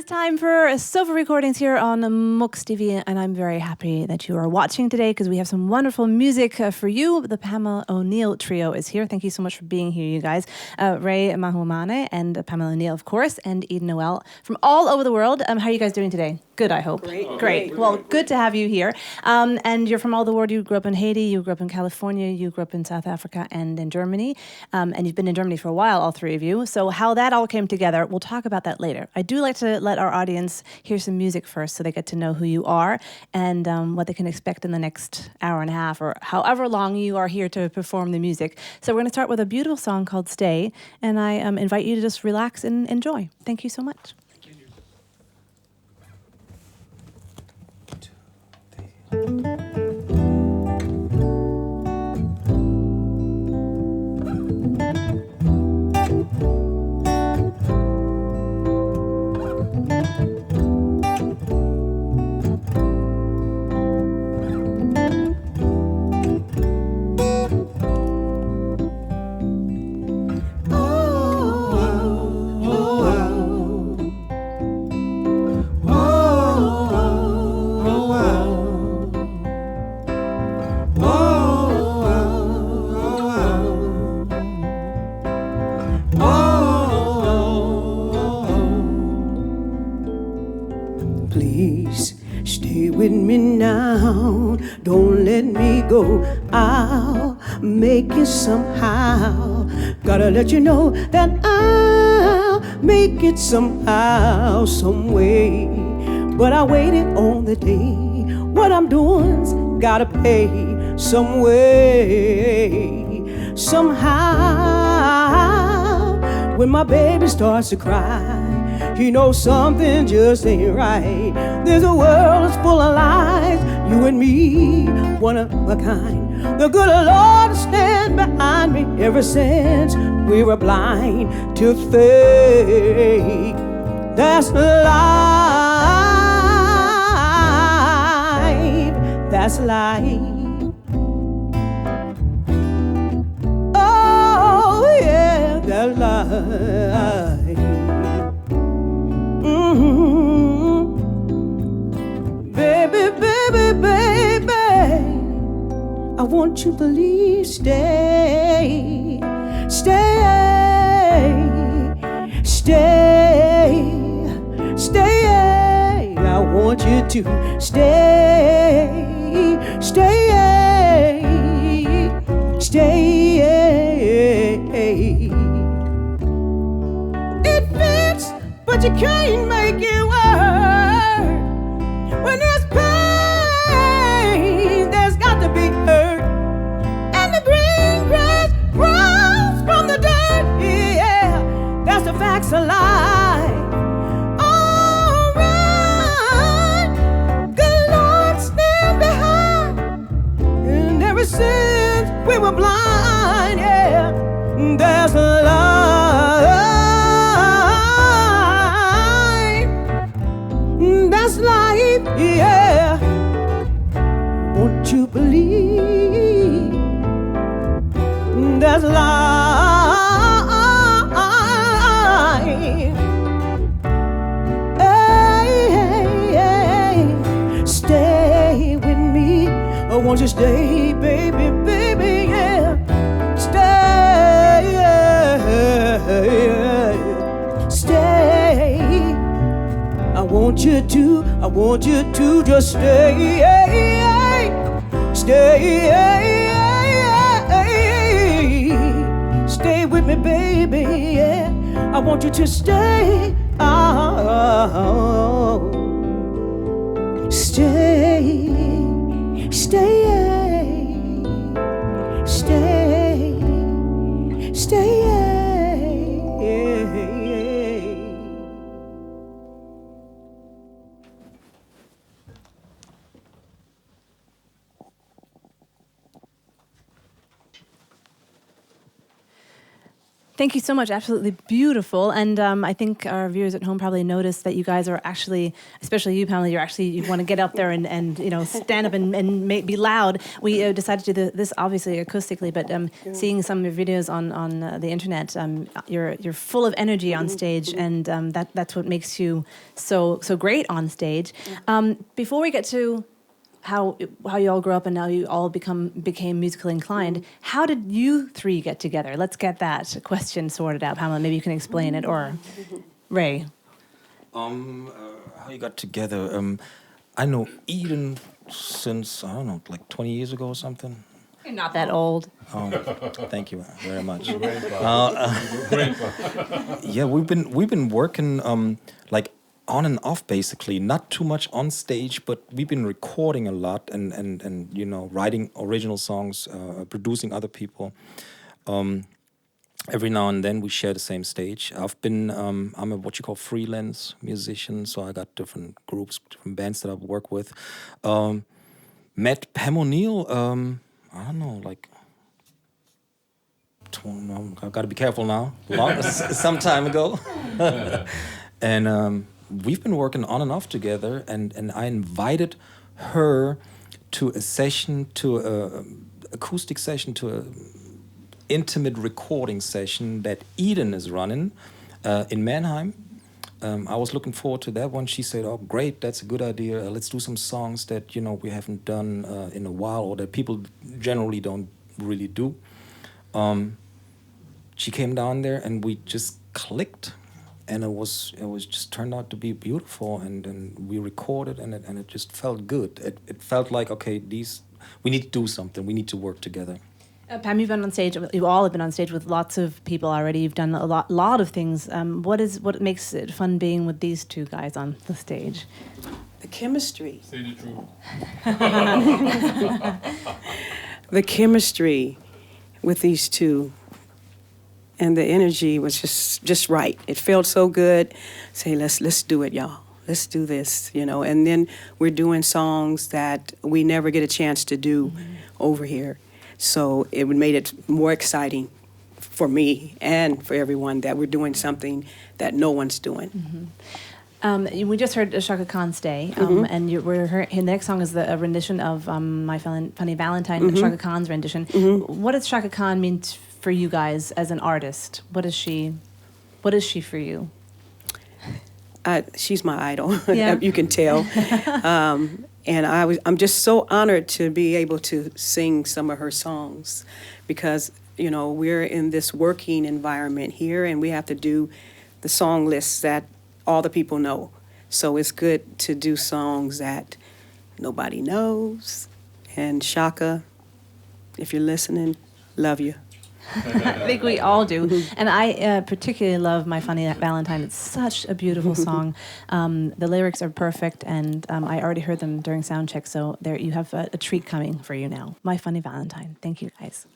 is time for Sofa Recordings here on MUXX TV, and I'm very happy that you are watching today because we have some wonderful music for you. The Pamela O'Neill Trio is here. Thank you so much for being here, you guys. Ray Mahuamane and Pamela O'Neill, of course, and Eden Noel from all over the world. How are you guys doing today? Good, I hope. Great. Well, good to have you here. And you're from all the world. You grew up in Haiti, you grew up in California, you grew up in South Africa and in Germany. And you've been in Germany for a while, all three of you. So how that all came together, we'll talk about that later. I do like to let our audience hear some music first so they get to know who you are and what they can expect in the next hour and a half or however long you are here to perform the music. So we're going to start with a beautiful song called Stay, and I invite you to just relax and enjoy. Thank you so much. Please stay with me now, don't let me go. I'll make it somehow. Gotta let you know that I'll make it somehow, some way. But I waited on the day. What I'm doing's gotta pay some way, somehow. When my baby starts to cry, you know something just ain't right. There's a world that's full of lies. You and me, one of a kind. The good Lord stands behind me ever since we were blind to fake. That's life. That's life. Oh yeah, that's life. Baby, baby, baby, I want you to believe. Stay, stay, stay, stay. I want you to stay, stay, stay. It fits, but you can't make it work. When there's pain, there's got to be hurt. And the green grass grows from the dirt. Yeah, that's the facts of life. Alright, good Lord stand behind. And ever since we were blind, yeah, there's a life. That's life, yeah. Won't you believe? That's life. Hey, hey, hey. Stay with me. Oh, won't you stay, baby, baby, yeah. Stay, yeah. Stay. I want you to just stay, stay, stay with me, baby, yeah. I want you to stay, stay, stay, stay, stay. Thank you so much. Absolutely beautiful. And I think our viewers at home probably noticed that you guys are actually, especially you, Pamela, you want to get up there and stand up and be loud. We decided to do this obviously acoustically, but seeing some of your videos on the internet, you're full of energy on stage, and that's what makes you so great on stage. Before we get to how you all grew up and now you all became musically inclined. How did you three get together? Let's get that question sorted out. Pamela, maybe you can explain it, or Ray. How you got together? I know Eden since, I don't know, like 20 years ago or something. You're not that old. Thank you very much. Yeah, we've been working like on and off, basically, not too much on stage, but we've been recording a lot and writing original songs, producing other people. Every now and then we share the same stage. I'm a what you call freelance musician, so I got different groups, different bands that I work with. Met Pam O'Neill, I don't know, like, I've got to be careful now, some time ago. And we've been working on and off together, and I invited her to a session, to a acoustic session, to a intimate recording session that Eden is running in Mannheim. I was looking forward to that one. She said, "Oh, great, that's a good idea. Let's do some songs that we haven't done in a while, or that people generally don't really do." She came down there, and we just clicked. And it was just turned out to be beautiful, and we recorded, and it just felt good. It felt like, okay, we need to do something. We need to work together. Pam, you've been on stage. You all have been on stage with lots of people already. You've done a lot of things. What makes it fun being with these two guys on the stage? The chemistry. Say the truth. The chemistry with these two. And the energy was just right. It felt so good. Say, let's do it, y'all. Let's do this, And then we're doing songs that we never get a chance to do over here. So it made it more exciting for me and for everyone that we're doing something that no one's doing. We just heard Chaka Khan's Day, and the next song is a rendition of My Funny Valentine, Chaka Khan's rendition. What does Chaka Khan mean for you guys as an artist? What is she for you? She's my idol. Yeah. You can tell. And I'm just so honored to be able to sing some of her songs, because we're in this working environment here, and we have to do the song lists that all the people know. So it's good to do songs that nobody knows. And Chaka, if you're listening, love you. I think we all do. And I particularly love My Funny Valentine. It's such a beautiful song. The lyrics are perfect, and I already heard them during sound check, so there you have a treat coming for you now. My Funny Valentine. Thank you, guys.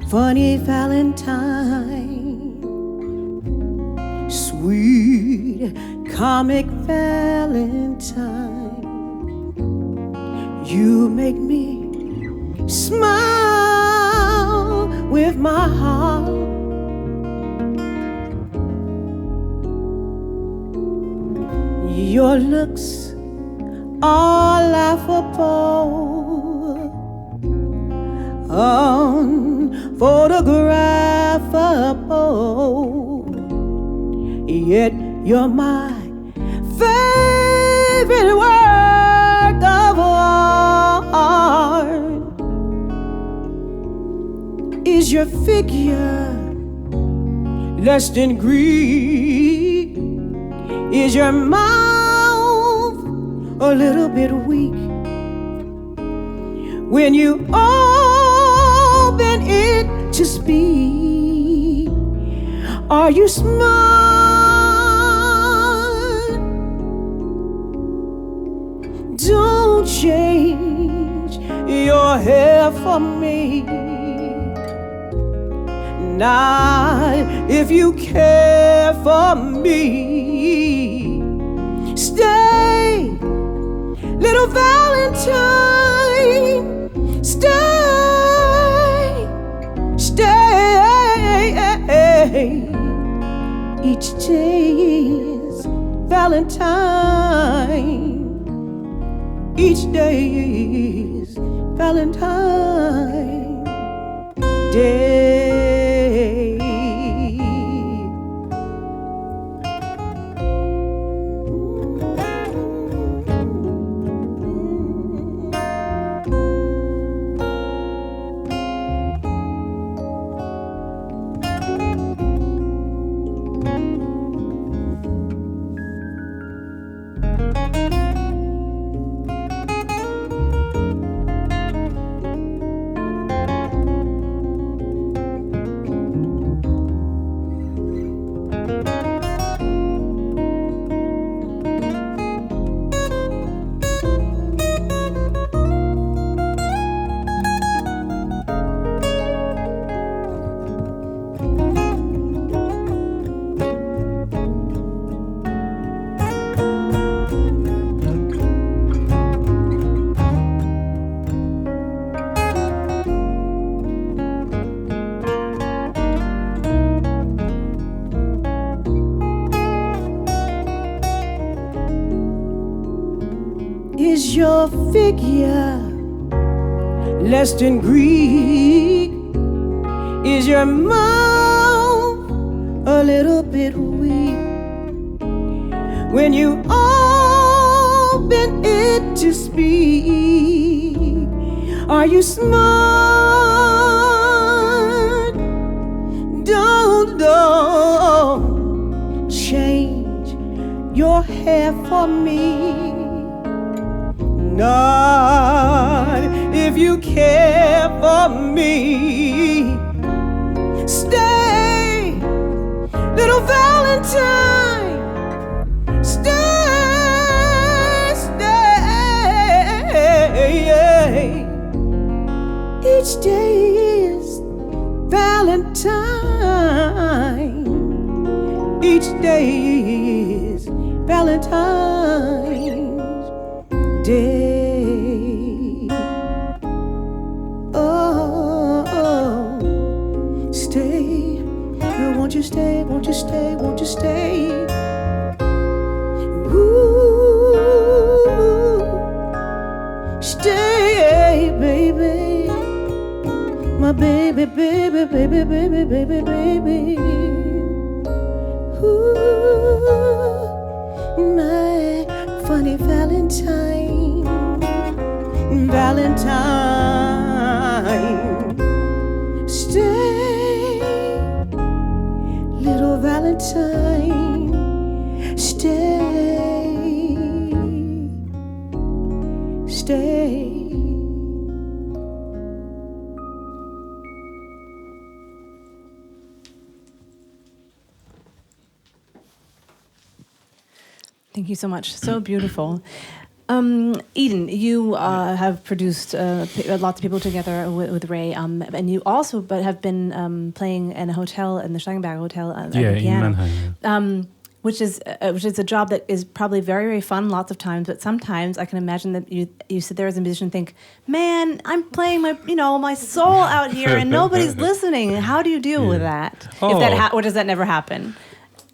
Funny Valentine, sweet comic Valentine, you make me smile with my heart. Your looks are laughable, unphotographable, yet you're my favorite work of art. Is your figure less than Greek? Is your mouth a little bit weak? when you open it to speak. Are you smart? Don't change your hair for me. Not if you care for me. Stay, little Valentine. Stay, stay. Each day is Valentine. Each day is Valentine Day. Is your figure less than Greek? Is your mouth a little bit weak? When you open it to speak, are you smart? Don't change your hair for me. Not if you care for me. Stay, little Valentine. Stay, stay. Each day is Valentine. Each day is Valentine's Day. Stay. Won't you stay? Won't you stay? Won't you stay? Ooh, stay, baby. My baby, baby, baby, baby, baby, baby. Ooh, my funny Valentine, Valentine. Stay, little Valentine. Stay, stay. Thank you so much. So beautiful. Eden, you have produced lots of people together with Ray, and you also have been playing in a hotel, in the Steigenberg Hotel, at the piano, in Mannheim. which is a job that is probably very, very fun lots of times. But sometimes I can imagine that you sit there as a musician and think, "Man, I'm playing my soul out here, and nobody's listening." How do you deal with that? Oh. If that or does that never happen?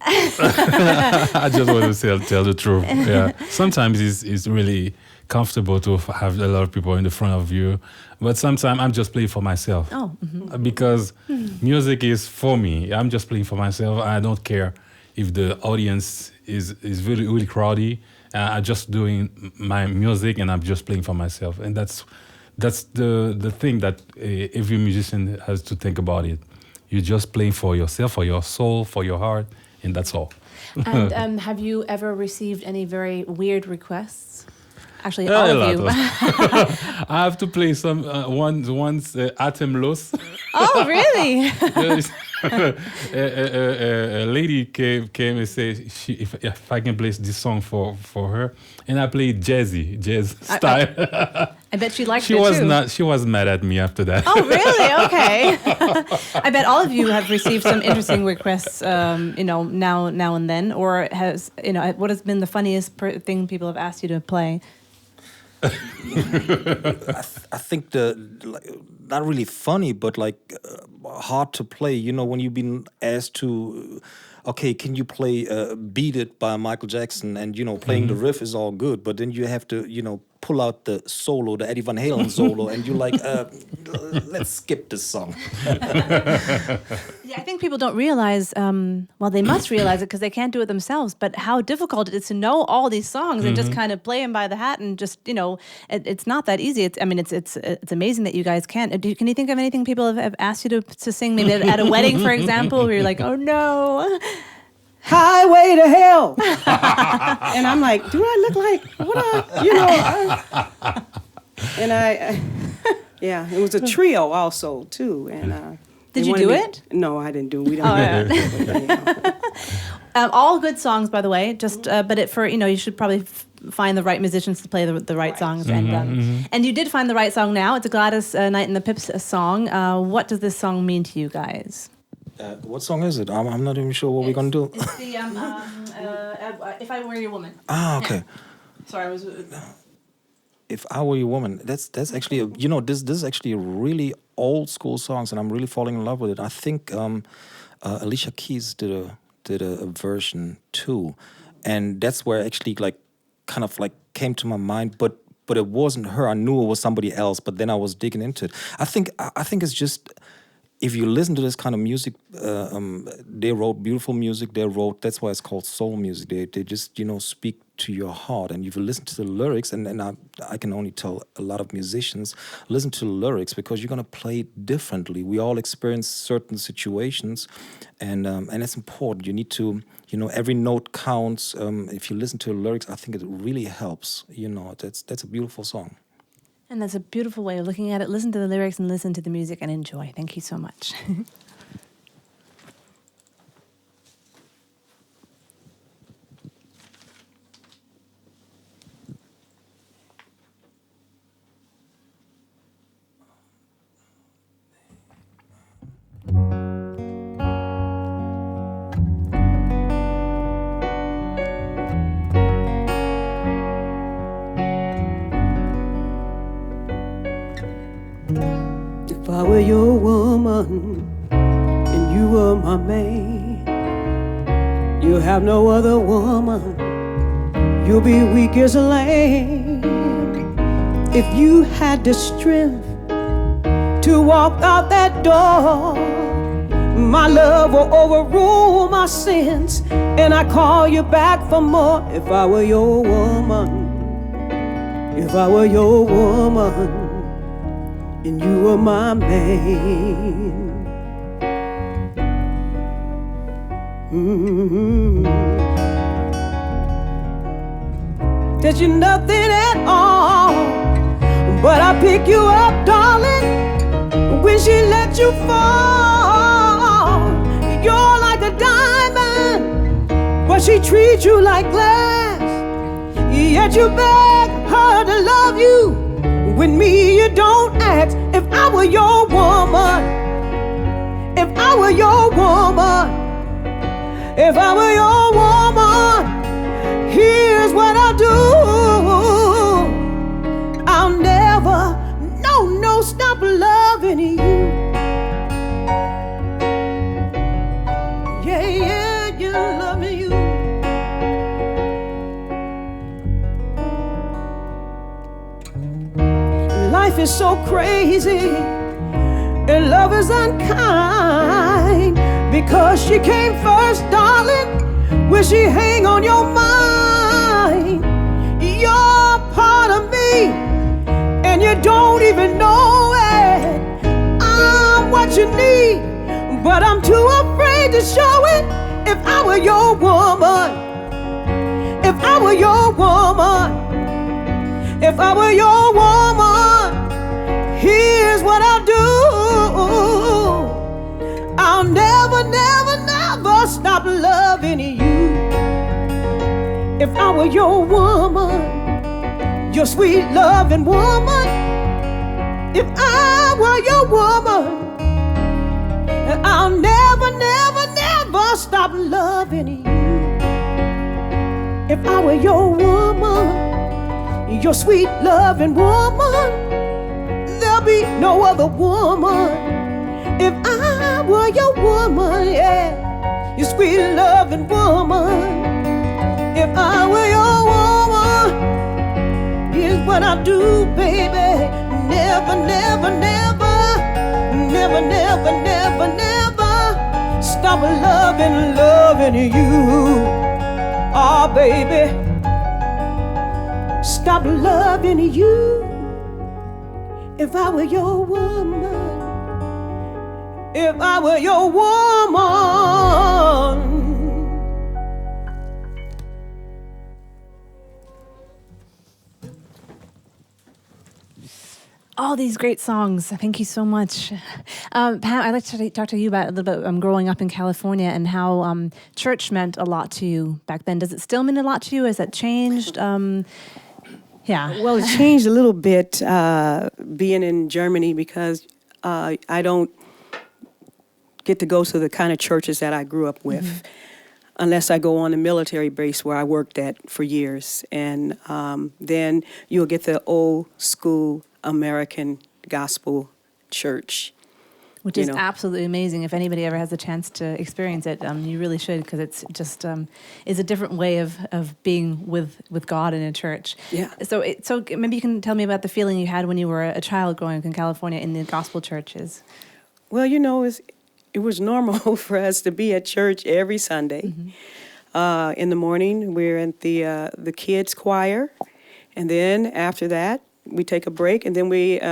I just want to tell the truth. Yeah, sometimes it's really comfortable to have a lot of people in the front of you, but sometimes I'm just playing for myself. Oh, mm-hmm. Because music is for me. I'm just playing for myself. I don't care if the audience is really really crowded. I'm just doing my music and I'm just playing for myself, and that's the thing that every musician has to think about it. You're just playing for yourself, for your soul, for your heart. And that's all. And have you ever received any very weird requests Actually, all of you. I have to play some once Atemlos. Oh, really? Yes. A lady came and said if I can play this song for her, and I played jazz style. I bet she liked She it was too. She was mad at me after that. Oh, really? Okay. I bet all of you have received some interesting requests, now and then. Or what has been the funniest thing people have asked you to play? I think not really funny, but hard to play. When you've been asked to, okay, can you play "Beat It" by Michael Jackson, and playing the riff is all good, but then you have to pull out the solo, the Eddie Van Halen solo, and you're like, let's skip this song. Yeah, I think people don't realize, they must realize it because they can't do it themselves, but how difficult it is to know all these songs and just kind of play them by the hat and just, it's not that easy. It's amazing that you guys can. Can you think of anything people have asked you to sing, maybe at a wedding, for example, where you're like, oh no. Highway to hell. And I'm like, do I look like what yeah, it was a trio also too. And did you do it? No, I didn't do it. We don't do it. All good songs, by the way. Just you should probably find the right musicians to play the right songs. And you did find the right song now. It's a Gladys Knight and the Pips song. What does this song mean to you guys? What song is it? I'm not even sure what we're gonna do. It's the If I Were Your Woman. Ah, okay. Yeah. Sorry, I was. If I Were Your Woman, that's actually this is actually a really old school songs, and I'm really falling in love with it. I think Alicia Keys did a version too, and that's where actually kind of came to my mind, but it wasn't her. I knew it was somebody else, but then I was digging into it. I think it's just, if you listen to this kind of music, they wrote beautiful music. That's why it's called soul music. They just speak to your heart. And if you listen to the lyrics, and I can only tell a lot of musicians, listen to the lyrics, because you're gonna play it differently. We all experience certain situations, and it's important. You need to, every note counts. If you listen to the lyrics, I think it really helps. That's a beautiful song. And that's a beautiful way of looking at it. Listen to the lyrics and listen to the music and enjoy. Thank you so much. If I were your woman and you were my man, you'll have no other woman, you'll be weak as a lamb. If you had the strength to walk out that door, my love will overrule my sins, and I call you back for more. If I were your woman, if I were your woman, and you were my man. That you're nothing at all, but I pick you up, darling, when she let you fall. You're like a diamond, but she treats you like glass. Yet you beg her to love you. With me you don't act. If I were your woman, if I were your woman, if I were your woman, here's what I'll do. I'll never, no, stop loving you. Yeah, you love me, you. Life is so crazy, and love is unkind, because she came first, darling. Will she hang on your mind? You're part of me, and you don't even know it. I'm what you need, but I'm too afraid to show it. If I were your woman, if I were your woman, If I were your woman, here's what I'll do. I'll never, never, never stop loving you. If I were your woman, your sweet loving woman. If I were your woman, I'll never, never, never stop loving you. If I were your woman, your sweet loving woman, there'll be no other woman. If I were your woman, yeah, your sweet loving woman. If I were your woman, here's what I do, baby. Never, never, never, never, never, never, never stop loving, loving you. Oh, baby, stop loving you. If I were your woman, if I were your woman. All these great songs. Thank you so much. Pam, I'd like to talk to you about a little bit growing up in California and how church meant a lot to you back then. Does it still mean a lot to you? Has that changed? Yeah. Well, it changed a little bit being in Germany because I don't get to go to the kind of churches that I grew up with unless I go on a military base where I worked at for years. And then you'll get the old school American gospel church. Which is absolutely amazing. If anybody ever has a chance to experience it, you really should, because it's just is a different way of being with God in a church. Yeah. So maybe you can tell me about the feeling you had when you were a child growing up in California in the gospel churches. Well, it was normal for us to be at church every Sunday. In the morning, we're at the kids' choir, and then after that, we take a break, and then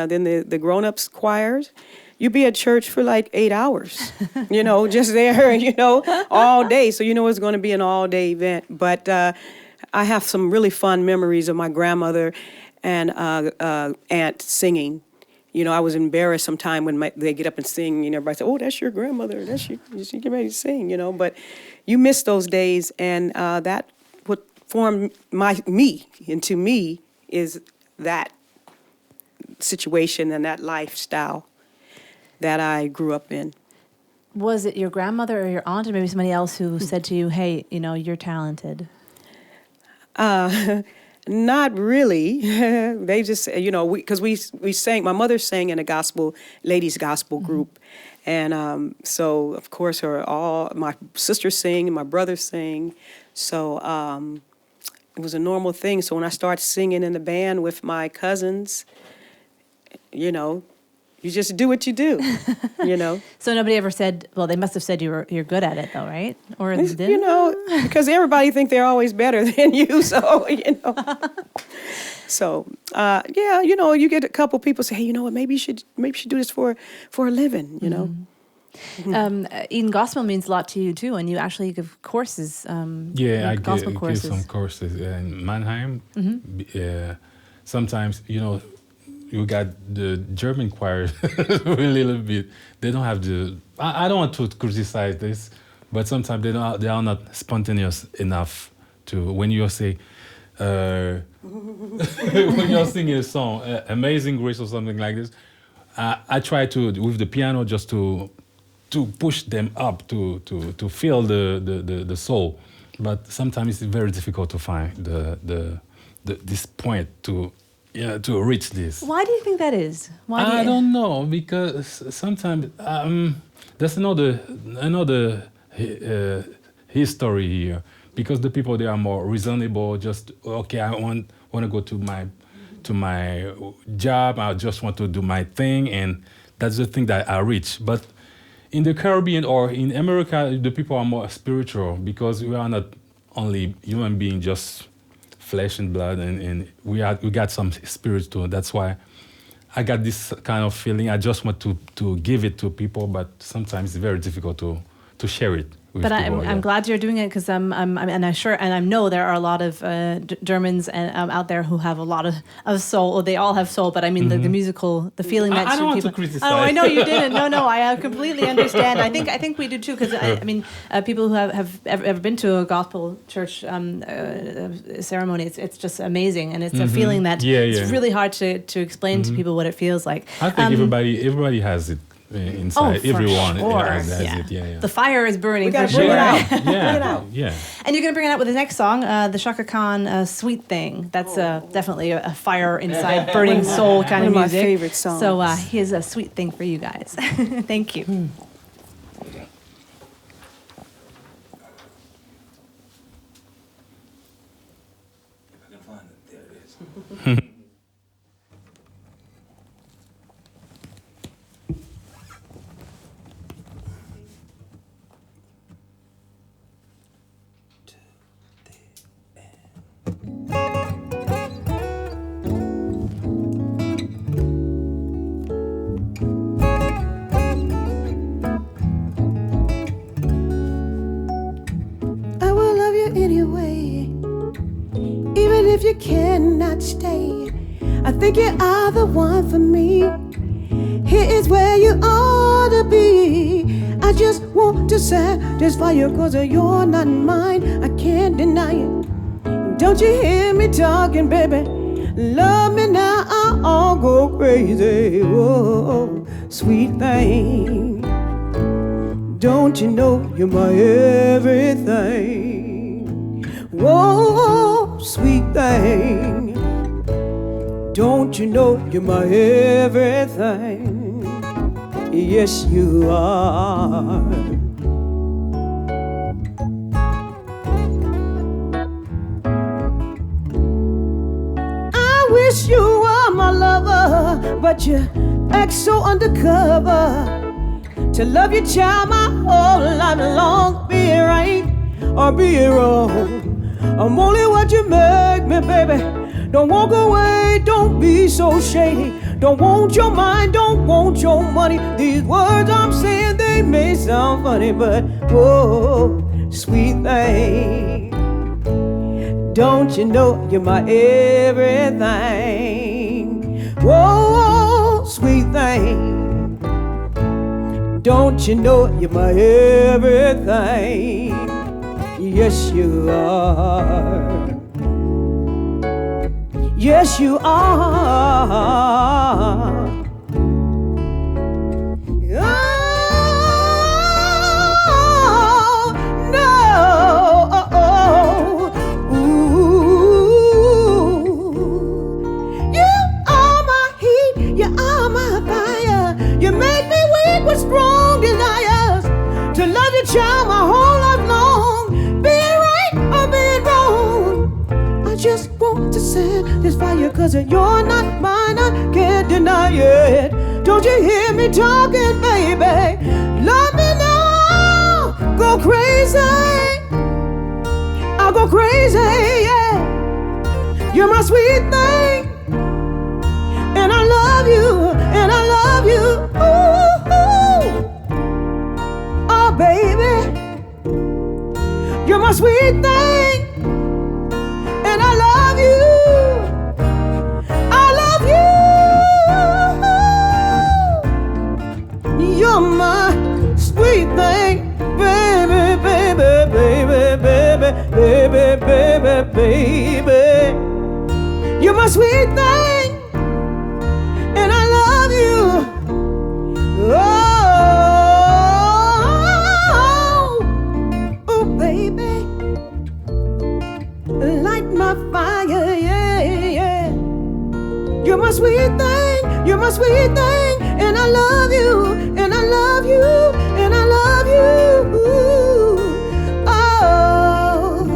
then the grown-ups choirs. You'd be at church for like 8 hours, just there, all day. So it's going to be an all-day event. But I have some really fun memories of my grandmother and aunt singing. I was embarrassed sometime when they get up and sing. Everybody say, "Oh, that's your grandmother. She get ready to sing." But you miss those days, and that what formed me into me is that situation and that lifestyle that I grew up in. Was it your grandmother or your aunt or maybe somebody else who said to you, "Hey, you're talented"? Not really. They just, because we sang. My mother sang in a ladies gospel group, and so of course my sisters sing and my brothers sing. So it was a normal thing. So when I started singing in the band with my cousins, you just do what you do, So nobody ever said, well, they must have said you're good at it though, right? Or because everybody think they're always better than you. So, So, you get a couple people say, "Hey, you know what, maybe you should do this for a living, Eden Gospel means a lot to you too, and you actually give courses. I gospel give courses. some courses in Mannheim. Sometimes, you got the German choir a little bit. They don't have I don't want to criticize this, but sometimes they are not spontaneous enough to, when you say, when you're singing a song, Amazing Grace or something like this, I try to, with the piano, just to push them up, to feel the soul. But sometimes it's very difficult to find this point to reach this. Why do you think that is? I don't know, because sometimes there's another history here. Because the people, they are more reasonable. Just okay, I want to go to my job. I just want to do my thing, and that's the thing that I reach. But in the Caribbean or in America, the people are more spiritual, because we are not only human beings, just flesh and blood, and we got some spirit too. That's why I got this kind of feeling. I just want to give it to people, but sometimes it's very difficult to share it. with But the I'm, boy, I'm glad you're doing it because I know there are a lot of Germans out there who have a lot of soul. Or they all have soul, but I mean the musical, the feeling that I don't want people. to criticize. Oh, I know you didn't. No, I completely understand. I think we do too because I mean people who have ever been to a gospel church ceremony, it's just amazing, and it's a feeling that it's really hard to explain to people what it feels like. I think everybody has it inside. for Everyone sure. has it. Yeah. The fire is burning We for gotta sure. bring it out. Yeah. Bring it out. Yeah. And you're going to bring it out with the next song, the Shaka Khan Sweet Thing. That's definitely a fire inside, burning soul kind of One of my music. favorite songs. So here's a sweet thing for you guys. Thank you. If I can find it, there it is. I will love you anyway, even if you cannot stay. I think you are the one for me. Here is where you ought to be. I just want to satisfy you, 'cause you're not mine. I can't deny it. Don't you hear me talking, baby? Love me now, I'll go crazy. Whoa, sweet thing. Don't you know you're my everything? Whoa, sweet thing. Don't you know you're my everything? Yes, you are. I wish you were my lover, but you act so undercover. To love you, child, my whole life long. Be it right or be it wrong, I'm only what you make me, baby. Don't walk away, don't be so shady. Don't want your mind, don't want your money. These words I'm saying, they may sound funny, but whoa, sweet thing. Don't you know you're my everything? Whoa, sweet thing. Don't you know you're my everything? Yes, you are. Yes, you are. Oh, no. Ooh. You are my heat, you are my fire. You make me weak with strong desires. To love you, child, my whole life long. Be it right or be it wrong, I just want to satisfy you, 'cause you're not mine, I can't deny it. Don't you hear me talking, baby? Love me now, go crazy. I'll go crazy, yeah. You're my sweet thing, and I love you, and I love you. Ooh, oh, baby, you're my sweet thing, and I love you. I love you. You're my sweet thing, baby, baby, baby, baby, baby, baby, baby. You're my sweet thing, and I love you. Oh, baby, light my fire, yeah, yeah. You're my sweet thing, you're my sweet thing, and I love you, and I love you, and I love you. Oh,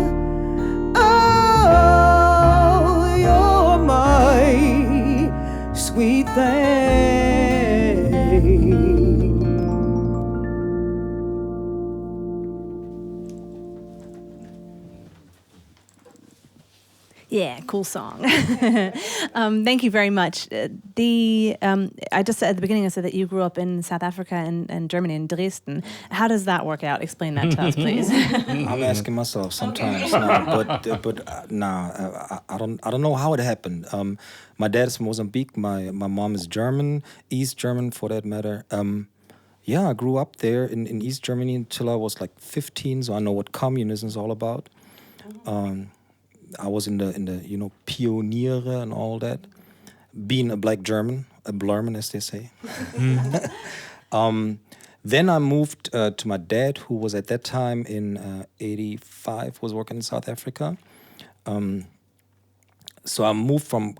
oh, you're my sweet thing. Yeah, cool song. Thank you very much. I just said at the beginning, I said that you grew up in South Africa and Germany, in Dresden. How does that work out? Explain that to us, please. I'm asking myself sometimes now, I don't know how it happened. My dad is from Mozambique. My mom is German, East German for that matter. I grew up there in East Germany until I was like 15, so I know what communism is all about. I was in the Pioniere and all that. Being a black German, a Blurman as they say. Then I moved to my dad, who was at that time in 85, was working in South Africa. So I moved from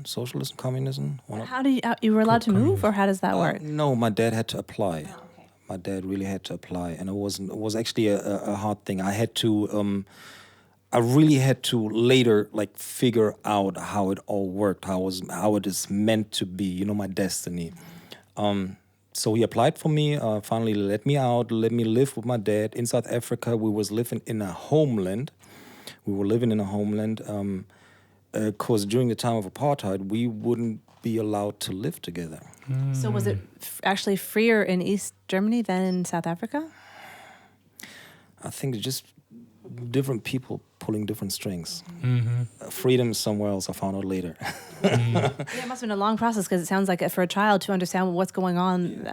socialism, communism. How do you were allowed to move, or how does that work? No, my dad had to apply. Oh, okay. My dad really had to apply, and it was actually a hard thing. I really had to later figure out how it all worked, how it is meant to be, my destiny. So he applied for me, finally let me out, let me live with my dad in South Africa. We was living in a homeland. Because during the time of apartheid, we wouldn't be allowed to live together. So was it actually freer in East Germany than in South Africa? I think it's just different people pulling different strings. Freedom is somewhere else, I found out later. Yeah, it must have been a long process, because it sounds like for a child to understand what's going on,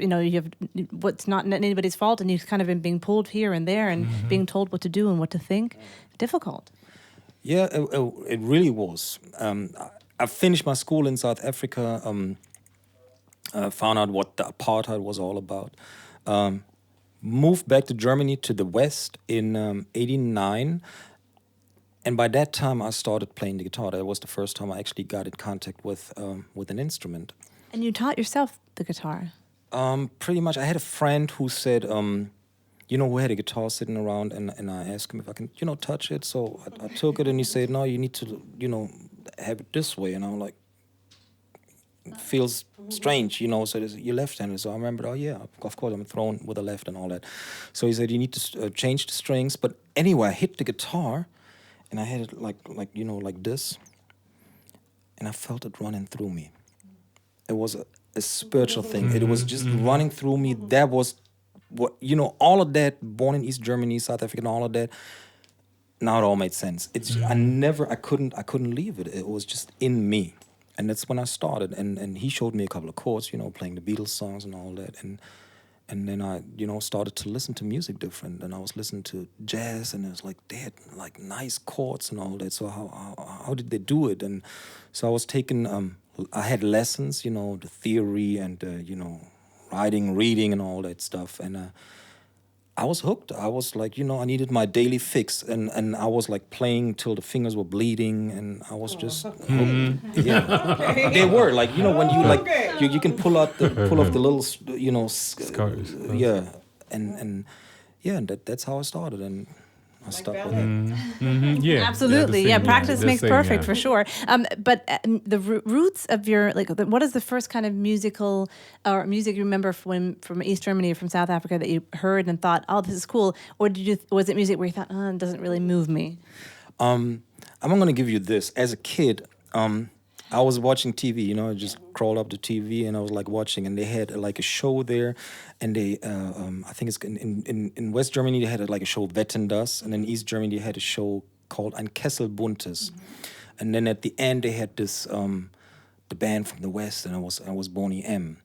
you have what's not anybody's fault, and you've kind of been being pulled here and there and being told what to do and what to think. Difficult. Yeah, it really was. I finished my school in South Africa, found out what the apartheid was all about. Moved back to Germany, to the West in 89. And by that time, I started playing the guitar. That was the first time I actually got in contact with an instrument. And you taught yourself the guitar? Pretty much. I had a friend who said, who had a guitar sitting around, and I asked him if I can, touch it. So I took it, and he said, no, you need to, have it this way. And I'm like, it feels strange, so you're left-handed. So I remembered, of course, I'm thrown with the left and all that. So he said, you need to change the strings. But anyway, I hit the guitar, and I had it like this, and I felt it running through me. It was a spiritual thing. It was just running through me. That was what, all of that, born in East Germany, South Africa, and all of that. Now it all made sense. I couldn't leave it. It was just in me. And that's when I started. And he showed me a couple of chords, playing the Beatles songs and all that. And then I, started to listen to music different. And I was listening to jazz, and it was like, they had like nice chords and all that. So how did they do it? And so I was taking, I had lessons, the theory and, writing, reading and all that stuff. And I was hooked. I was like, I needed my daily fix. And I was like playing till the fingers were bleeding. And I was just hooked. Yeah. They were like, when you you can pull off the little, Scars. Yeah. And that's how I started. And I stuck with it. Yeah, Absolutely. Yeah, practice makes perfect, for sure. But the roots of your, what is the first kind of music you remember from East Germany or from South Africa that you heard and thought, oh, this is cool? Or was it music where you thought, oh, it doesn't really move me? I'm going to give you this. As a kid, I was watching TV, I just crawled up to TV and I was like watching, and they had like a show there, and they, I think it's in West Germany, they had a show Wetten das, and in East Germany they had a show called Ein Kessel Buntes. And then at the end they had this, the band from the West, and I was Boney M.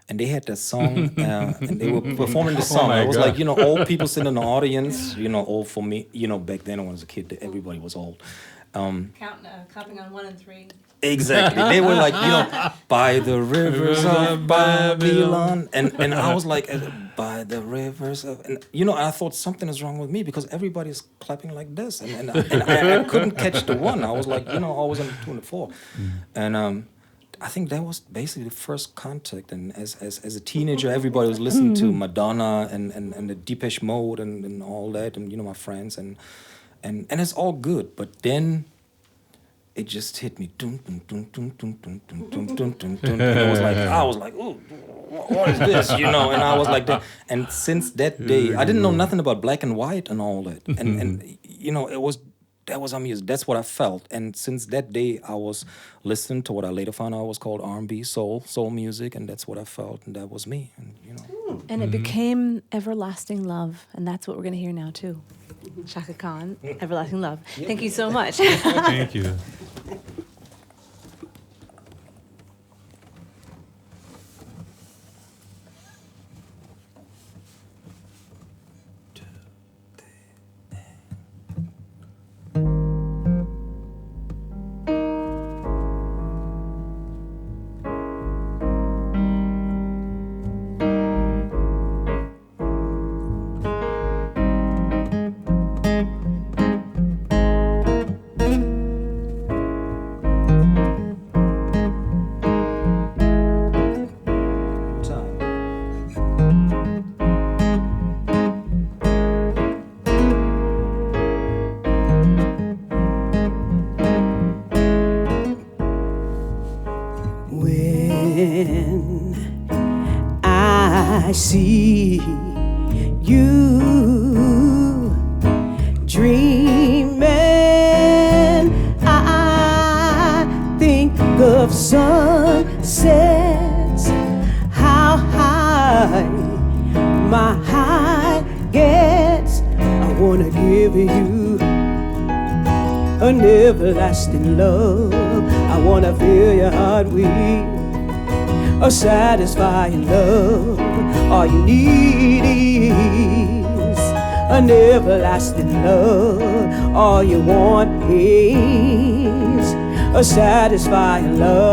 And they had that song, and they were performing the song. I was God. like, old people sitting in the audience, old for me, back then when I was a kid, everybody was old. Clapping on 1 and 3. Exactly. They were like, by the rivers of Babylon. And I was like, by the rivers of... And, I thought something is wrong with me because everybody's clapping like this. And I couldn't catch the one. I was like, I was on 2 and 4. And I think that was basically the first contact. And as a teenager, everybody was listening to Madonna and the Depeche Mode and all that. And, my friends. And it's all good. But then... it just hit me. Dun, dun, dun, dun, dun, dun, dun, dun, dun, dun. And I was like, oh, what is this? And I was like that. And since that day, I didn't know nothing about black and white and all that. And it was that was our music. That's what I felt. And since that day, I was listening to what I later found out was called R&B, soul music, and that's what I felt, and that was me. And And it became Everlasting Love, and that's what we're going to hear now too. Shaka Khan, Everlasting Love. Thank you so much. Thank you. When I see you dreaming, I think of sunsets, how high my heart gets. I wanna give you an everlasting love. I wanna fill your heart with a satisfying love. All you need is an everlasting love. All you want is a satisfying love.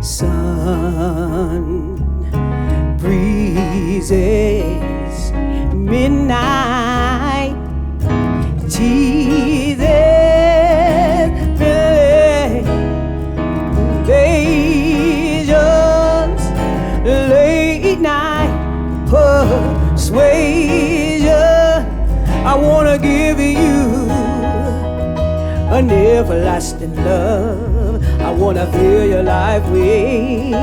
Sun breezes, midnight teases, visions, late night persuasion. I wanna give you an everlasting love. I wanna fill your life with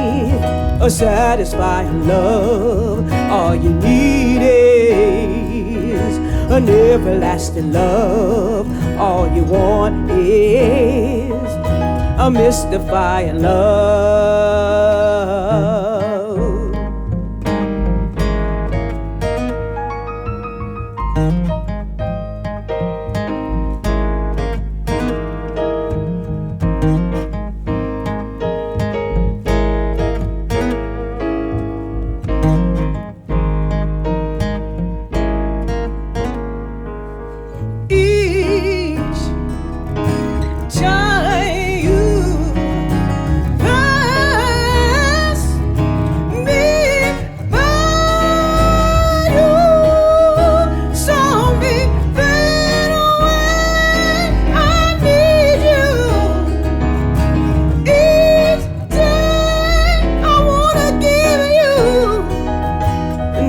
a satisfying love. All you need is an everlasting love. All you want is a mystifying love.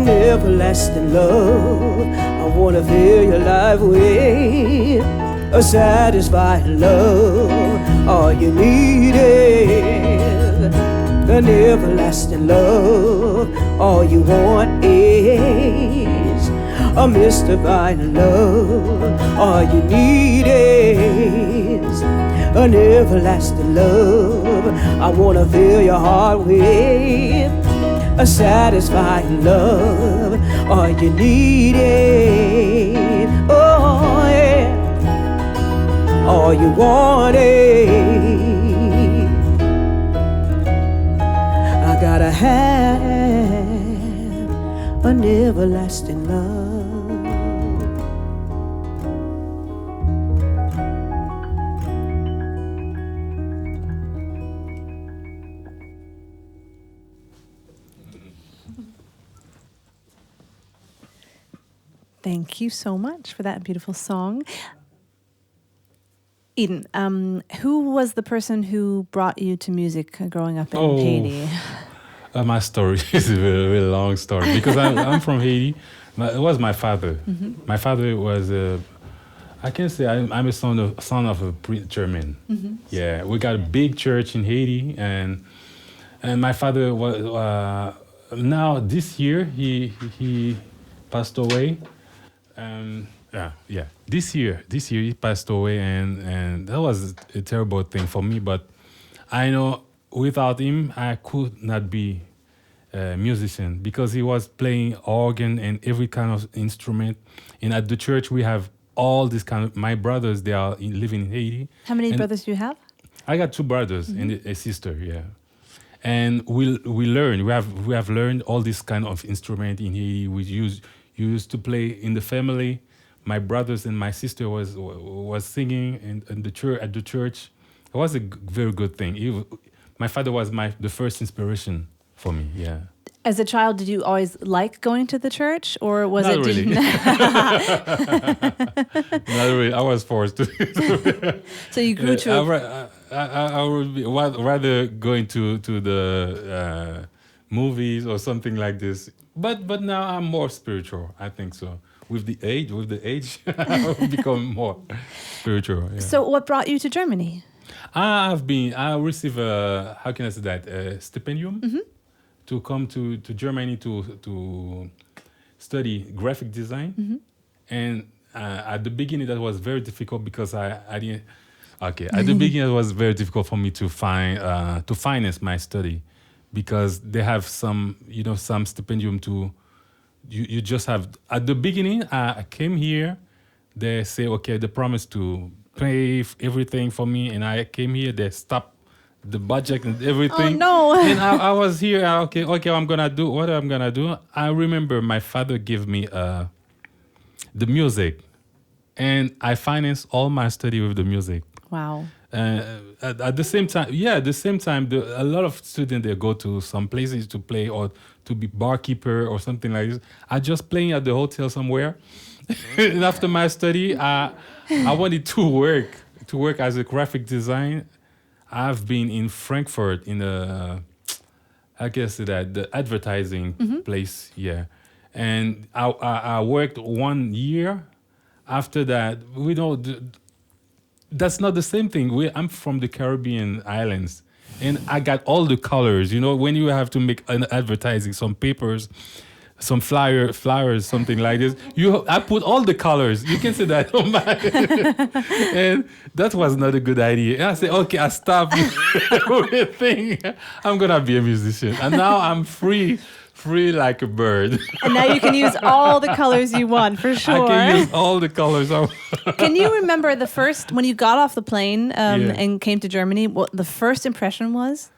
Everlasting love. I wanna fill your life with a satisfying love. All you need is an everlasting love. All you want is a mystifying love. All you need is an everlasting love. I wanna fill your heart with a satisfying love. All you need is, oh yeah, all you want is, I gotta have an everlasting love. Thank you so much for that beautiful song. Eden, who was the person who brought you to music growing up in Haiti? My story is a very, very long story because I'm from Haiti. It was my father. My father was I can say I'm a son of a preacher man. Yeah, we got a big church in Haiti, and my father was now this year he passed away. Yeah. This year he passed away, and that was a terrible thing for me. But I know without him, I could not be a musician because he was playing organ and every kind of instrument. And at the church, we have all this kind of. My brothers, they are living in Haiti. How many And brothers do you have? I got two brothers and a sister. Yeah. And we learn. We have learned all this kind of instrument in Haiti. We used to play in the family. My brothers and my sister was singing in the church at the church. It was a very good thing. My father was the first inspiration for me. Yeah. As a child, did you always like going to the church, or was Not it? really. Not really. I was forced to. So you grew to. I would be rather going to the movies or something like this. But now I'm more spiritual. I think so. With the age, I will become more spiritual. Yeah. So what brought you to Germany? I received how can I say that, a stipendium to come to Germany to study graphic design. And at the beginning that was very difficult because I didn't. Okay, at the beginning it was very difficult for me to finance my study because they have some stipendium to. You just have at the beginning. I came here. They say okay, they promise to pay everything for me, and I came here. They stopped the budget and everything. Oh no! And I was here. Okay, I'm gonna do what I'm gonna do. I remember my father gave me the music, and I financed all my study with the music. Wow. At the same time, a lot of students they go to some places to play or to be barkeeper or something like this. I just playing at the hotel somewhere. And after my study, I wanted to work as a graphic design. I've been in Frankfurt in the advertising place, yeah. And I worked 1 year. After that, that's not the same thing. I'm from the Caribbean islands, and I got all the colors. When you have to make an advertising, some papers, some flyers, something like this. I put all the colors. You can say that on my, and that was not a good idea. And I said, okay, I stopped everything. I'm gonna be a musician, and now I'm free like a bird. And now you can use all the colors you want, for sure. I can use all the colors. Can you remember when you got off the plane and came to Germany, what the first impression was?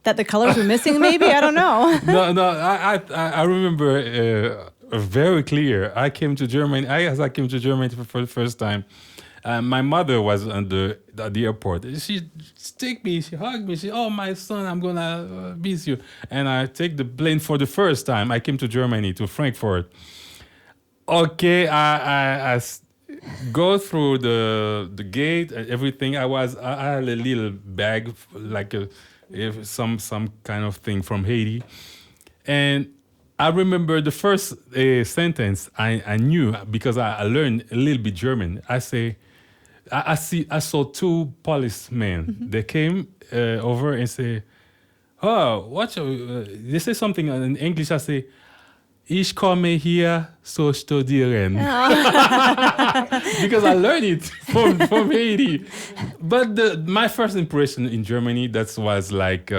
That the colors were missing, maybe? I don't know. No, I remember very clear. I came to Germany. I came to Germany for the first time. My mother was at the airport. She take me, she hugged me. She, oh, my son, I'm gonna miss you. And I take the plane for the first time. I came to Germany, to Frankfurt. Okay, I go through the gate and everything. I had a little bag, like some kind of thing from Haiti. And I remember the first sentence I knew because I learned a little bit German. I saw two policemen. They came over and say, "Oh, they say something in English." I say, "Ich komme hier so studieren," because I learned it from Haiti. But my first impression in Germany was like.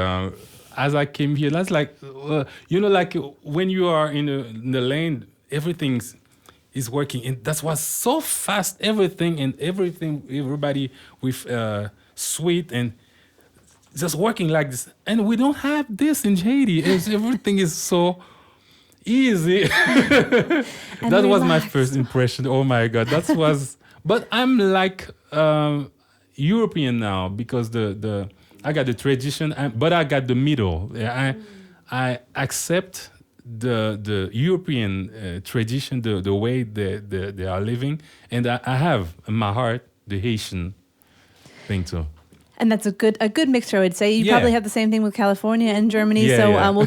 As I came here, that's like, like when you are in the land, everything is working, and that was so fast. Everybody with sweet and just working like this, and we don't have this in Haiti. Everything is so easy. That was my first impression. Oh my God, But I'm like European now because I got the tradition, but I got the middle. I accept the European tradition, the way they are living, and I have in my heart the Haitian thing too. And that's a good mixture, I would say. You probably have the same thing with California and Germany. Yeah, so yeah. we'll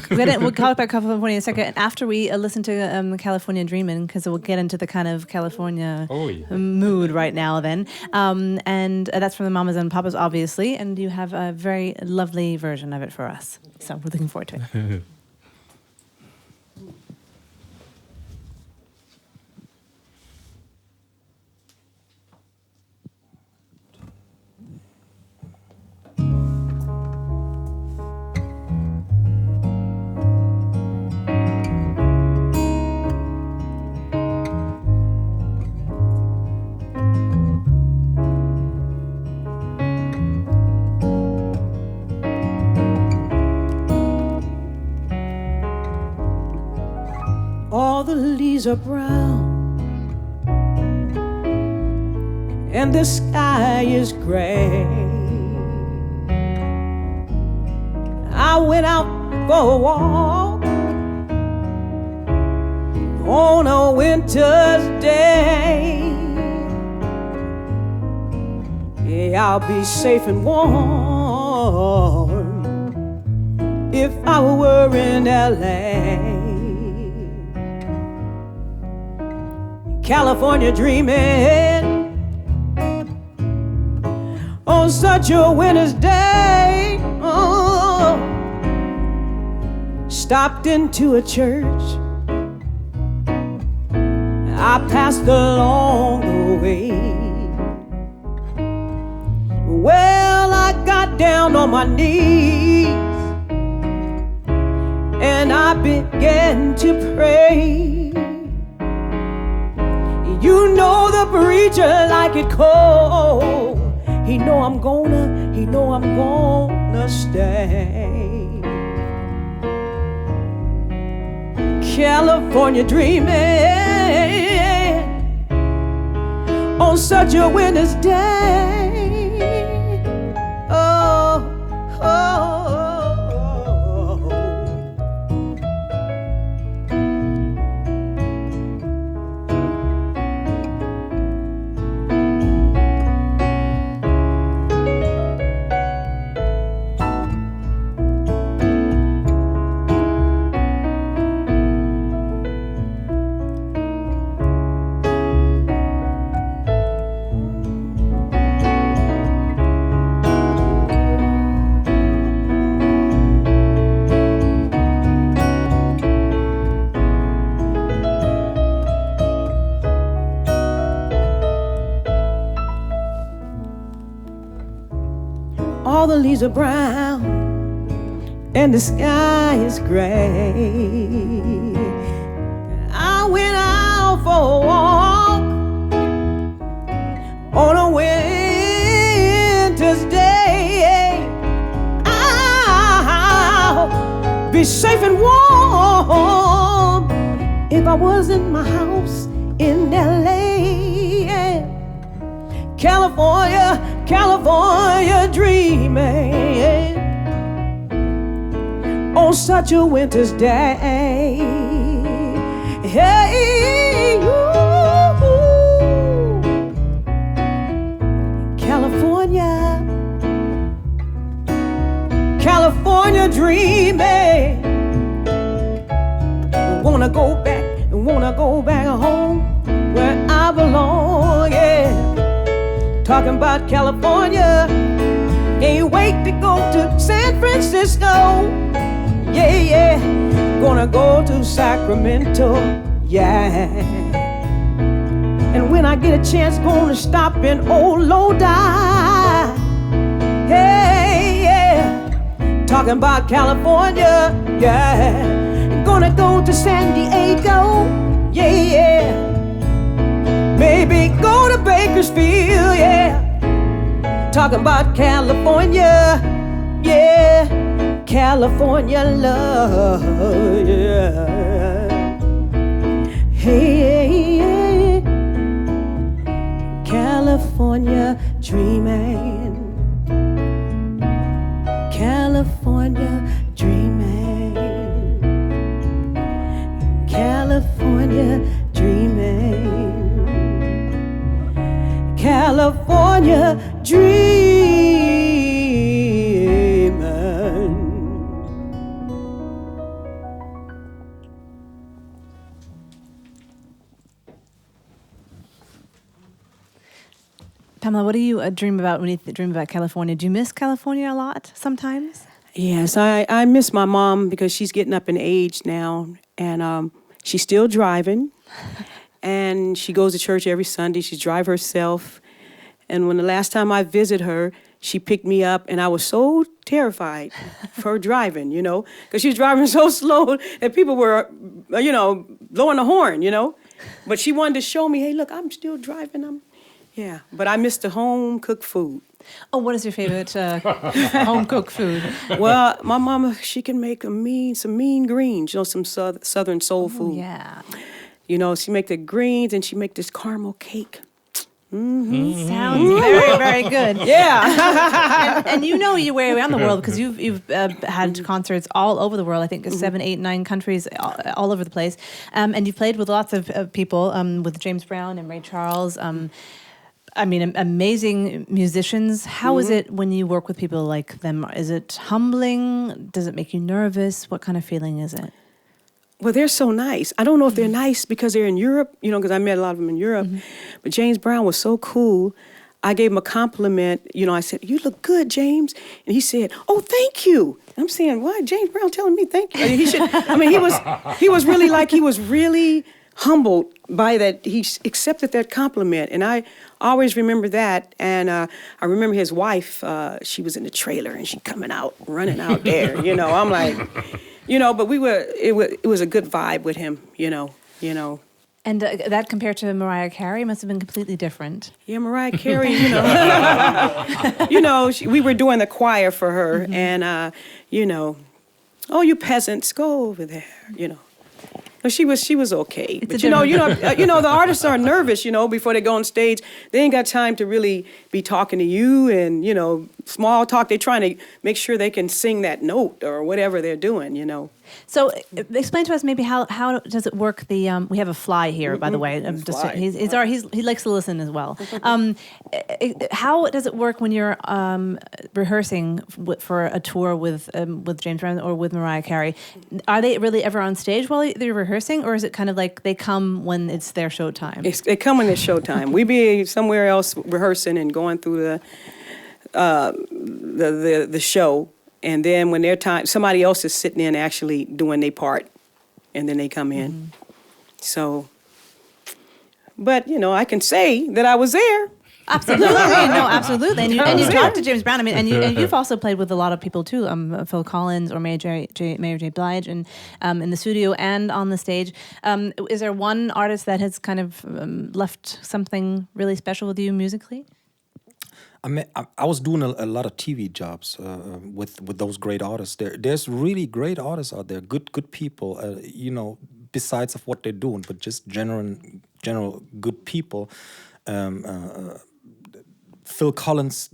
talk about California in a second after we listen to California Dreamin', because we'll get into the kind of California mood right now then. And that's from the Mamas and Papas, obviously. And you have a very lovely version of it for us. So we're looking forward to it. All the leaves are brown and the sky is gray. I went out for a walk on a winter's day. Yeah, I'll be safe and warm if I were in LA. California dreaming on such a winter's day. Oh, stopped into a church I passed along the way. Well, I got down on my knees and I began to pray. You know the preacher like it cold. He know I'm gonna stay. California dreaming on such a winter's day. Oh, oh, oh. All the leaves are brown and the sky is gray. I went out for a walk on a winter's day. I'll be safe and warm if I was in my house in LA. California, California dreaming on such a winter's day. Hey, ooh, California, California dreaming. Wanna go back home where I belong, yeah. Talking about California, can't wait to go to San Francisco. Yeah, yeah, gonna go to Sacramento, yeah. And when I get a chance, gonna stop in old Lodi. Hey, yeah, talking about California, yeah. Gonna go to San Diego, yeah, yeah. Maybe go to Bakersfield, yeah. Talking about California, yeah. California love, yeah. Hey, yeah. California dreaming, California dreaming, California dreaming, California dreaming. Pamela, what do you dream about when you dream about California? Do you miss California a lot sometimes? Yes, I miss my mom because she's getting up in age now, and she's still driving, and she goes to church every Sunday. She drives herself, and when the last time I visited her, she picked me up, and I was so terrified for her driving, because she was driving so slow that people were, blowing the horn, But she wanted to show me, hey, look, I'm still driving. Yeah, but I miss the home-cooked food. Oh, what is your favorite home-cooked food? Well, my mama, she can make some mean greens, some southern soul food. Yeah. She make the greens, and she make this caramel cake. Sounds very, very good. Yeah. and you know your way around the world because you've had concerts all over the world. I think 7, 8, 9 countries, all over the place. And you've played with lots of people, with James Brown and Ray Charles. Amazing musicians. How is it when you work with people like them? Is it humbling? Does it make you nervous? What kind of feeling is it? Well, they're so nice. I don't know if they're nice because they're in Europe, because I met a lot of them in Europe. But James Brown was so cool. I gave him a compliment. I said, "You look good, James." And he said, "Oh, thank you." I'm saying, "What? James Brown telling me thank you?" He was really humbled by that. He accepted that compliment, and I always remember that. And I remember his wife. She was in the trailer, and she running out there. I'm like, but it was a good vibe with him. And that compared to Mariah Carey must have been completely different. Yeah, Mariah Carey. We were doing the choir for her, and oh, you peasants, go over there. But she was okay. But the artists are nervous, before they go on stage. They ain't got time to really be talking to you and, small talk. They're trying to make sure they can sing that note or whatever they're doing, So explain to us maybe how does it work? We have a fly here, by the way. He likes to listen as well. How does it work when you're rehearsing for a tour with James Brown or with Mariah Carey? Are they really ever on stage while they're rehearsing, or is it kind of like they come when it's their showtime? They come when it's showtime. We be somewhere else rehearsing and going through the show. And then when their time, somebody else is sitting in actually doing their part, and then they come in. So, but I can say that I was there. Absolutely, absolutely. And you talked to James Brown. And you've also played with a lot of people too. Phil Collins or Mary J. Blige, and in the studio and on the stage. Is there one artist that has kind of left something really special with you musically? I was doing a lot of TV jobs with those great artists. There's really great artists out there, good people. Besides of what they're doing, but just general good people. Phil Collins,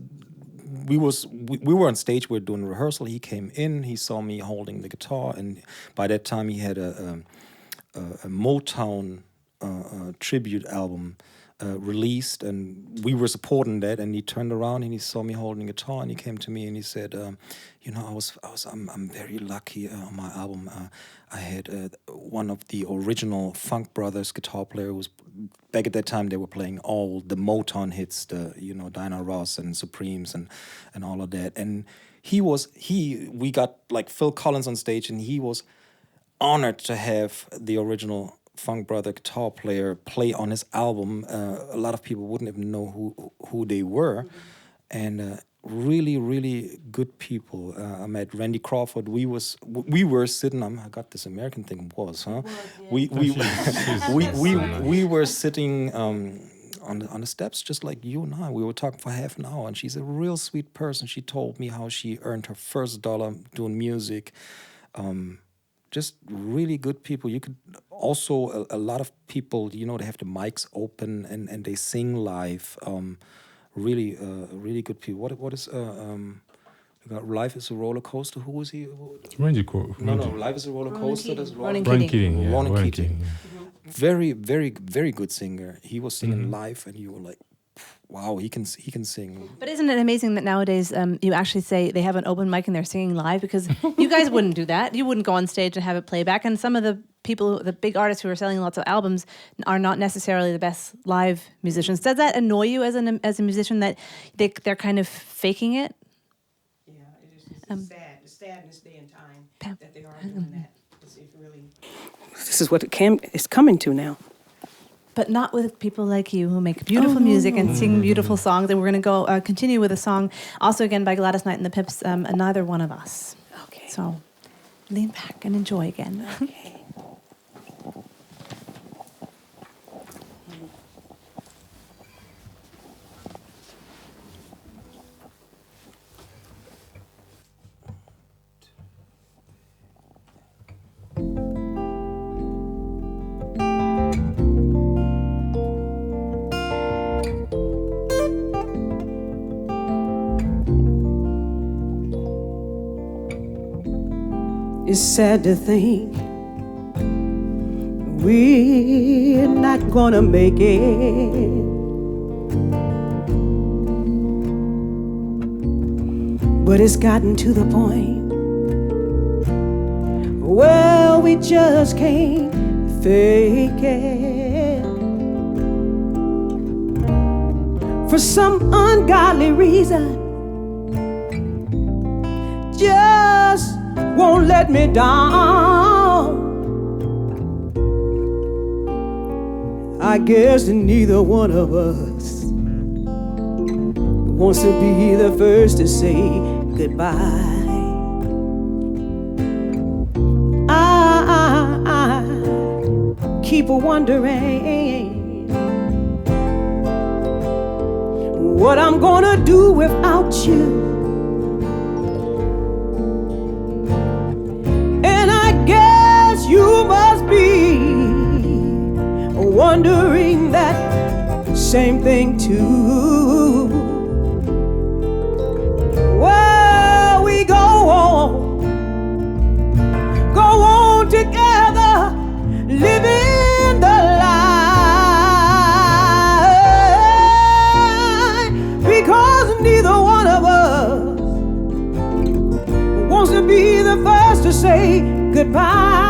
we were on stage. We were doing rehearsal. He came in. He saw me holding the guitar, and by that time he had a Motown tribute album released, and we were supporting that. And he turned around and he saw me holding a guitar, and he came to me and he said, I'm very lucky on my album. I had one of the original Funk Brothers guitar player was back at that time. They were playing all the Motown hits, Diana Ross and Supremes and all of that. And we got like Phil Collins on stage, and he was honored to have the original Funk Brother guitar player play on his album. A lot of people wouldn't even know who they were, and really, really good people. I met Randy Crawford. We were sitting. I got this American thing. We were sitting on the steps, just like you and I. We were talking for half an hour, and she's a real sweet person. She told me how she earned her first dollar doing music. Just really good people. You could also, a lot of people, they have the mics open and they sing live. Really, really good people. What is, we got Life is a Roller Coaster. Who is he? Randy Crawford. No, Life is a Roller Coaster. That's Ronan Keating. Keating. Ronan Keating. Very, very, very good singer. He was singing live, and you were like, wow, he can sing. But isn't it amazing that nowadays you actually say they have an open mic and they're singing live? Because you guys wouldn't do that. You wouldn't go on stage and have it play back. And some of the people, the big artists who are selling lots of albums, are not necessarily the best live musicians. Does that annoy you as a musician that they're kind of faking it? Yeah, it's sad. It's sad in this day and time that they are doing that. It's really. This is what it's coming to now. But not with people like you who make beautiful music and sing beautiful songs. And we're going to go continue with a song, also again by Gladys Knight and the Pips, Neither One of Us. Okay. So lean back and enjoy again. Okay. It's sad to think we're not gonna make it. But it's gotten to the point where we just can't fake it. For some ungodly reason, just won't let me down. I guess neither one of us wants to be the first to say goodbye. I keep wondering what I'm gonna do without you. You must be wondering that same thing too. Well, we go on together, living the life, because neither one of us wants to be the first to say goodbye.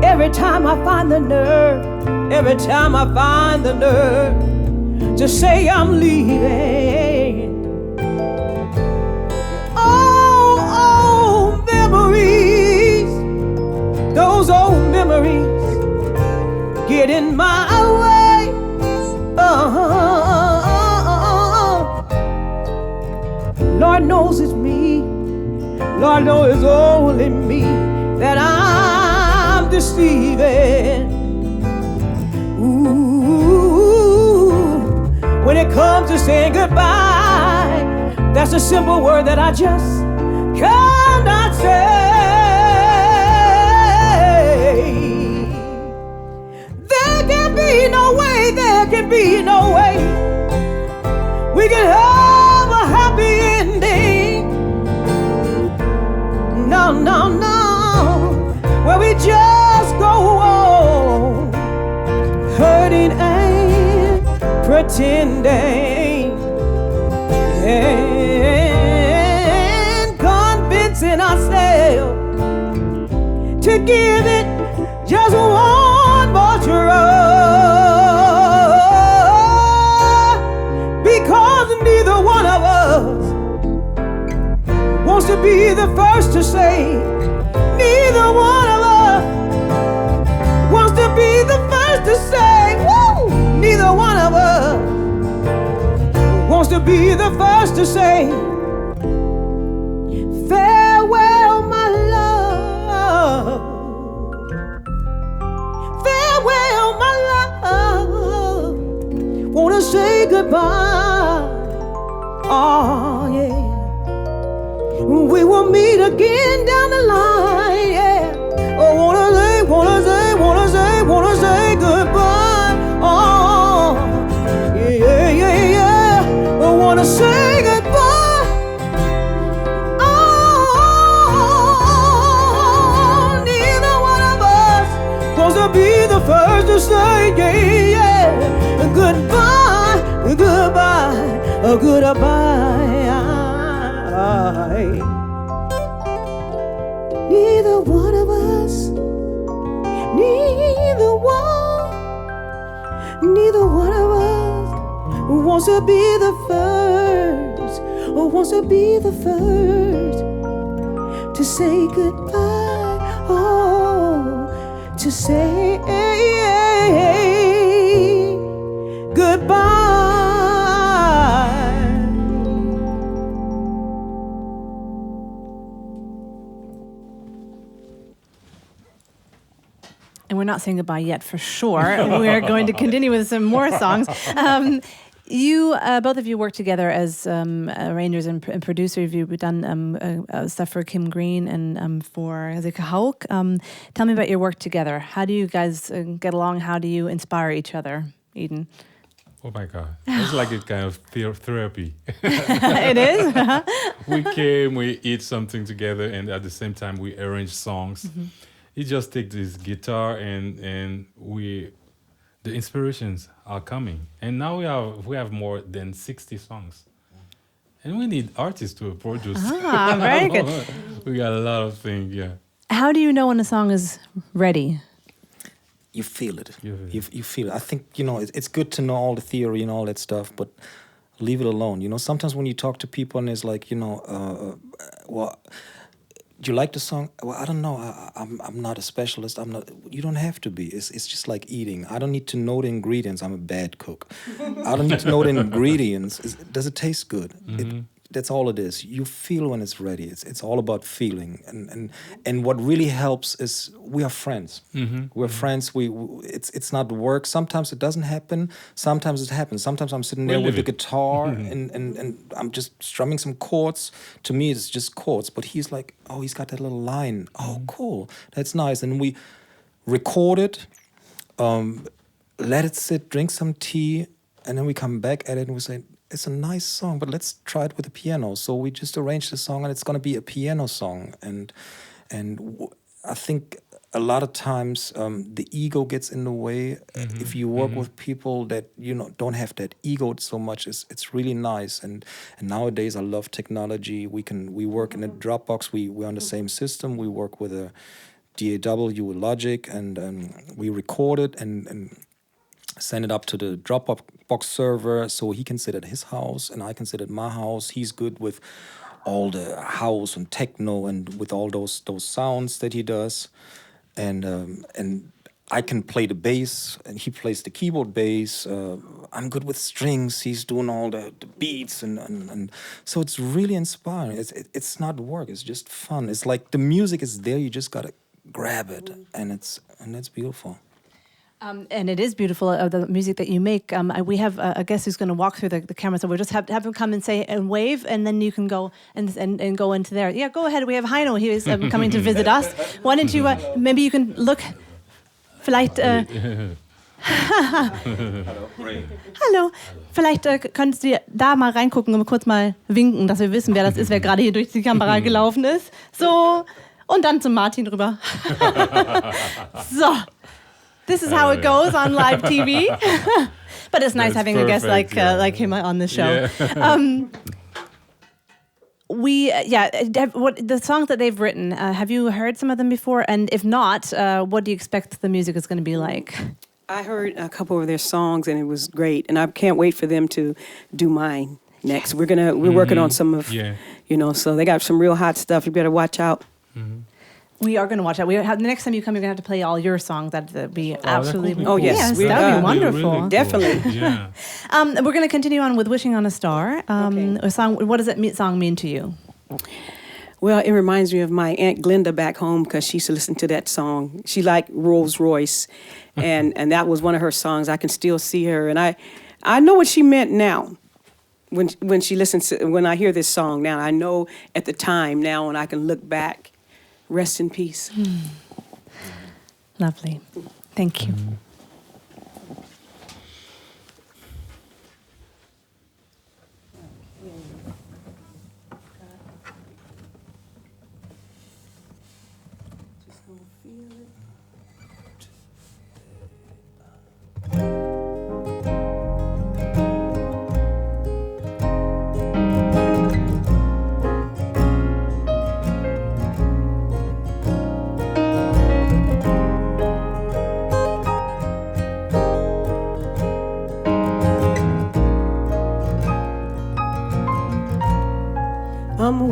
Every time I find the nerve, every time I find the nerve to say I'm leaving. Oh, memories, those old memories get in my way. Lord knows it's me. Lord knows it's only me that I'm deceiving. Ooh, when it comes to saying goodbye, that's a simple word that I just cannot say. There can be no way, there can be no way we can have a happy ending. No, no, no. Where we just go on hurting and pretending and convincing ourselves to give it just one more try, because neither one of us wants to be the first to say. Neither one of us wants to be the first to say, woo! Neither one of us wants to be the first to say, farewell, my love. Farewell, my love. Wanna say goodbye. Oh, yeah. We will meet again down the line, yeah. Oh, wanna say goodbye. Oh, yeah, yeah, yeah. I wanna say goodbye. Oh, neither one of us wants to be the first to say, yeah, yeah. Goodbye, goodbye, goodbye. neither one of us wants to be the first, or wants to be the first to say goodbye, oh, to say goodbye. And we're not saying goodbye yet, for sure. We're going to continue with some more songs. You, both of you, work together as arrangers and producers. You've done stuff for Kim Green and for Hauk. Tell me about your work together. How do you guys get along? How do you inspire each other, Eden? Oh my God, it's like a kind of therapy. It is? We eat something together, and at the same time we arrange songs. Mm-hmm. He just takes his guitar and the inspirations are coming. And now we have more than 60 songs. And we need artists to produce. Ah, very good. We got a lot of things, yeah. How do you know when a song is ready? You feel it. You feel it. I think, it's good to know all the theory and all that stuff, but leave it alone. Sometimes when you talk to people and it's like, well, do you like the song? Well, I don't know. I'm not a specialist. You don't have to be. It's just like eating. I don't need to know the ingredients. I'm a bad cook. I don't need to know the ingredients. Does it taste good? Mm-hmm. That's all it is. You feel when it's ready. It's all about feeling. And what really helps is we are friends. Mm-hmm. We're friends. It's not work. Sometimes it doesn't happen. Sometimes it happens. Sometimes I'm sitting there with the guitar and I'm just strumming some chords. To me, it's just chords. But he's like, oh, he's got that little line. Oh, cool. That's nice. And we record it, let it sit, drink some tea, and then we come back at it and we say, it's a nice song, but let's try it with a piano. So we just arranged the song, and it's going to be a piano song. And I think a lot of times the ego gets in the way. Mm-hmm. If you work with people that don't have that ego so much, it's really nice. And nowadays I love technology. We work in a Dropbox. We're on the same system. We work with a DAW with Logic, and we record it and send it up to the Dropbox server so he can sit at his house and I can sit at my house. He's good with all the house and techno and with all those sounds that he does. And I can play the bass and he plays the keyboard bass. I'm good with strings. He's doing all the beats and so it's really inspiring. It's not work. It's just fun. It's like the music is there. You just got to grab it and it's beautiful. And it is beautiful, the music that you make. We have a guest who's going to walk through the camera, so we'll just have him come and say and wave, and then you can go and go into there. Yeah, go ahead. We have Heino. He is coming to visit us. Why don't you, maybe you can look, vielleicht... Hallo. Vielleicht könntest du da mal reingucken und kurz mal winken, dass wir wissen, wer das ist, wer gerade hier durch die Kamera gelaufen ist. So, und dann zum Martin rüber. So. This is how it goes on live TV. But it's nice having perfect, a guest like him on the show. Yeah. What the songs that they've written, have you heard some of them before? And if not, what do you expect the music is going to be like? I heard a couple of their songs and it was great. And I can't wait for them to do mine next. We're working on some of, so they got some real hot stuff. You better watch out. Mm-hmm. We are going to watch that. The next time you come, you're going to have to play all your songs. That'd be absolutely... Cool. Oh, yes. That'd be wonderful. Really definitely. Yeah. We're going to continue on with Wishing on a Star. Okay. A song. What does that song mean to you? Well, it reminds me of my Aunt Glenda back home because she used to listen to that song. She liked Rolls Royce, and that was one of her songs. I can still see her, and I know what she meant now. When she listens to, when I hear this song now, I know at the time now, and I can look back. Rest in peace. Lovely. Thank you.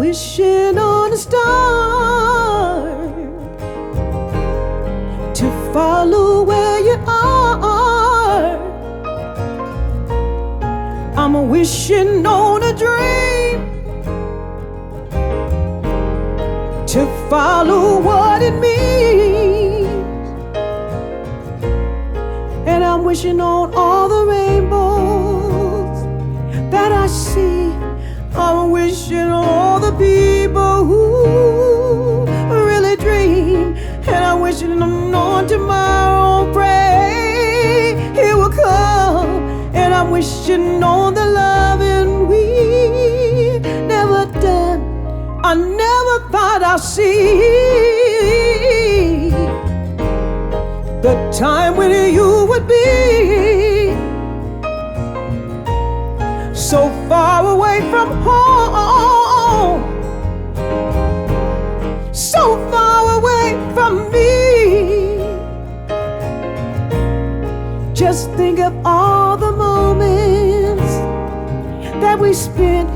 wishing on a star to follow where you are. I'm wishing on a dream to follow what it means. And I'm wishing on all the rainbows that I see. I'm wishing on all the people who really dream. And I'm wishing on tomorrow, pray it will come. And I'm wishing on the loving we never done. I never thought I'd see the time when you would be so far away from home, so far away from me. Just think of all the moments that we spent.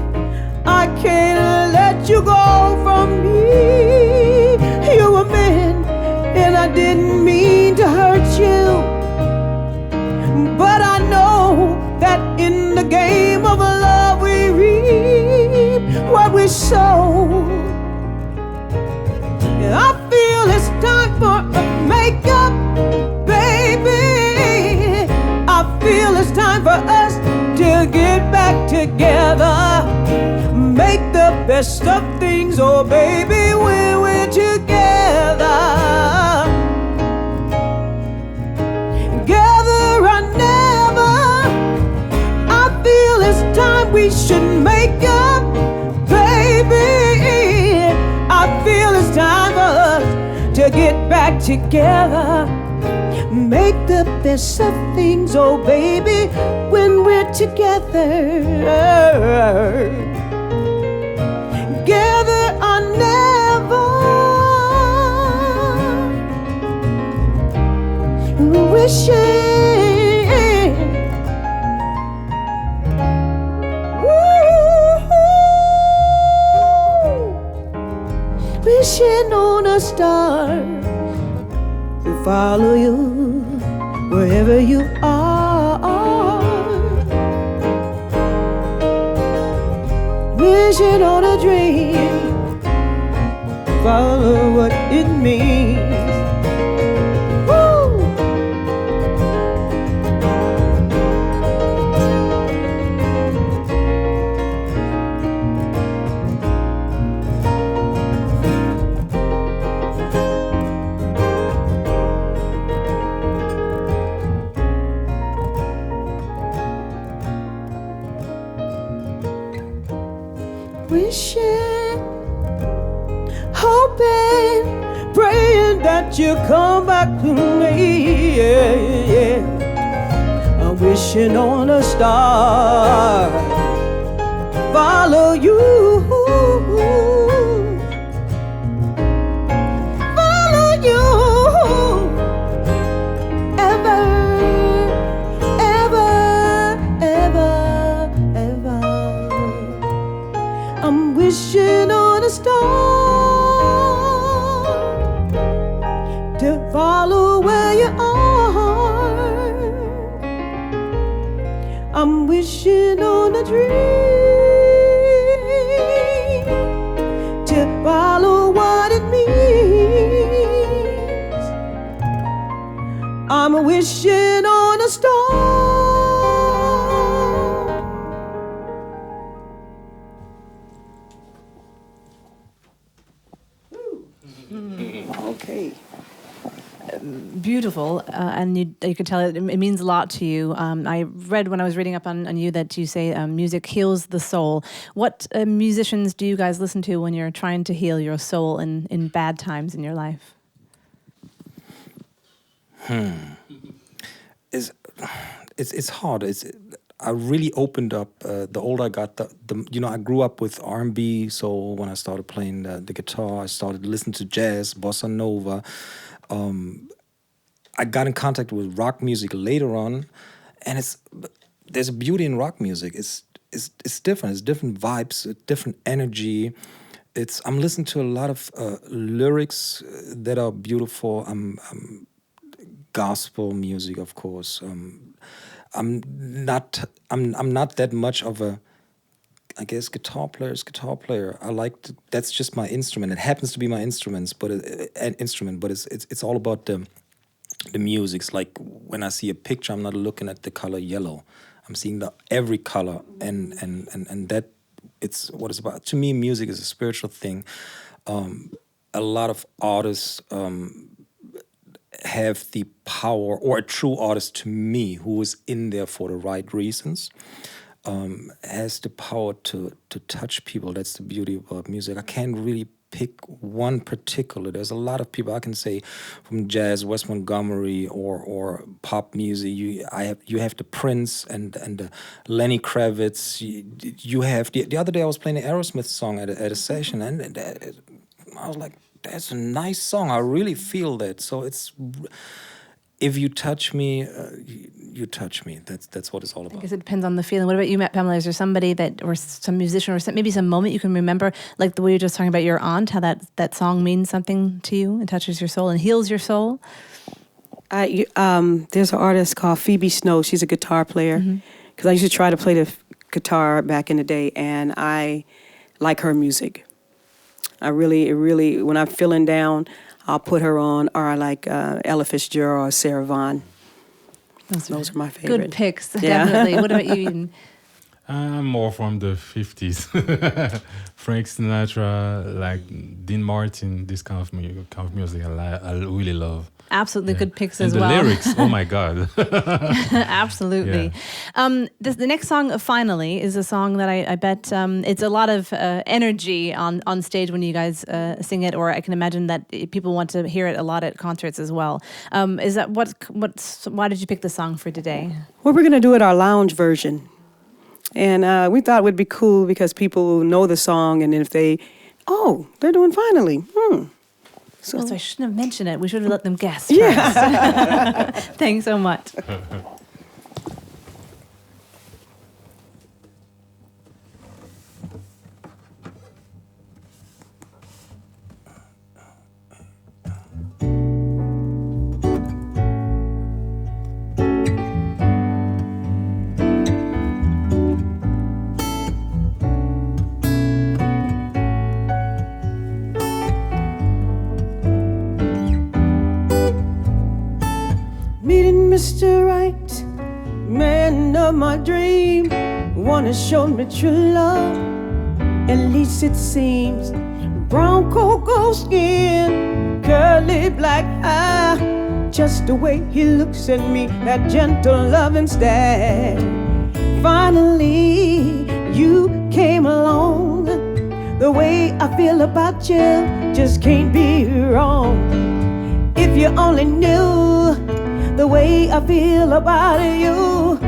I can't let you go from me. You were meant, and I didn't mean to hurt you, but I know that in the game of love we reap what we sow. And I feel it's time for a makeup, baby. I feel it's time for us to get back together, make the best of things, oh baby, when we're together. Together or never, I feel it's time we should make up, baby. I feel it's time for us to get back together, make the best of things, oh baby, when we're together. Together or never, wishing, wishing on a star to follow you wherever you are, wishing on a dream, follow what it means. Woo! Wishing, hoping, praying that you come back to me. Yeah, yeah. I'm wishing on a star, follow you, follow you, ever, ever, ever, ever. I'm wishing on a star to follow where you are. I'm wishing on a dream to follow what it means. I'm wishing on a star. Okay. Beautiful, and you could tell it means a lot to you. I read when I was reading up on you that you say music heals the soul. What musicians do you guys listen to when you're trying to heal your soul in bad times in your life? It's hard. I really opened up the older I got. I grew up with R&B, so when I started playing the guitar, I started listening to jazz, bossa nova. I got in contact with rock music later on, and there's a beauty in rock music. It's different. It's different vibes, different energy. I'm listening to a lot of lyrics that are beautiful. Gospel music, of course. I'm not that much of a, I guess, guitar player. That's just my instrument. It happens to be my instrument, but it's all about the music. It's like when I see a picture, I'm not looking at the color yellow. I'm seeing every color, and that it's what it's about. To me, music is a spiritual thing. A lot of artists have the power, or a true artist to me, who is in there for the right reasons, has the power to touch people. That's the beauty about music. I can't really pick one particular. There's a lot of people I can say, from jazz, Wes Montgomery, or pop music. You have the Prince and the Lenny Kravitz. You have the other day I was playing an Aerosmith song at a session, and I was like, that's a nice song. I really feel that. So if you touch me, you touch me. That's what it's all about. I guess it depends on the feeling. What about you, Pamela? Is there somebody or some musician, or maybe some moment you can remember, like the way you're just talking about your aunt, how that song means something to you and touches your soul and heals your soul? There's an artist called Phoebe Snow. She's a guitar player. Because I used to try to play the guitar back in the day, and I like her music. I really, when I'm feeling down, I'll put her on, or I like Ella Fitzgerald or Sarah Vaughan. Those are my favorite. Good picks, definitely. What about you, Eden? I'm more from the 50s. Frank Sinatra, like Dean Martin, this kind of music I really love. Absolutely good picks and as the well. The lyrics, oh my God. Absolutely. Yeah. The next song, finally, is a song that I bet it's a lot of energy on stage when you guys sing it, or I can imagine that people want to hear it a lot at concerts as well. Is that why did you pick the song for today? Well, we're going to do it our lounge version. And we thought it would be cool because people know the song, and if they're doing Finally. So I shouldn't have mentioned it. We should have let them guess. Yeah. Thanks so much. Mr. Right, man of my dream, one has shown me true love, at least it seems. Brown cocoa skin, curly black hair, just the way he looks at me, that gentle loving stare. Finally, you came along, the way I feel about you just can't be wrong. If you only knew the way I feel about you,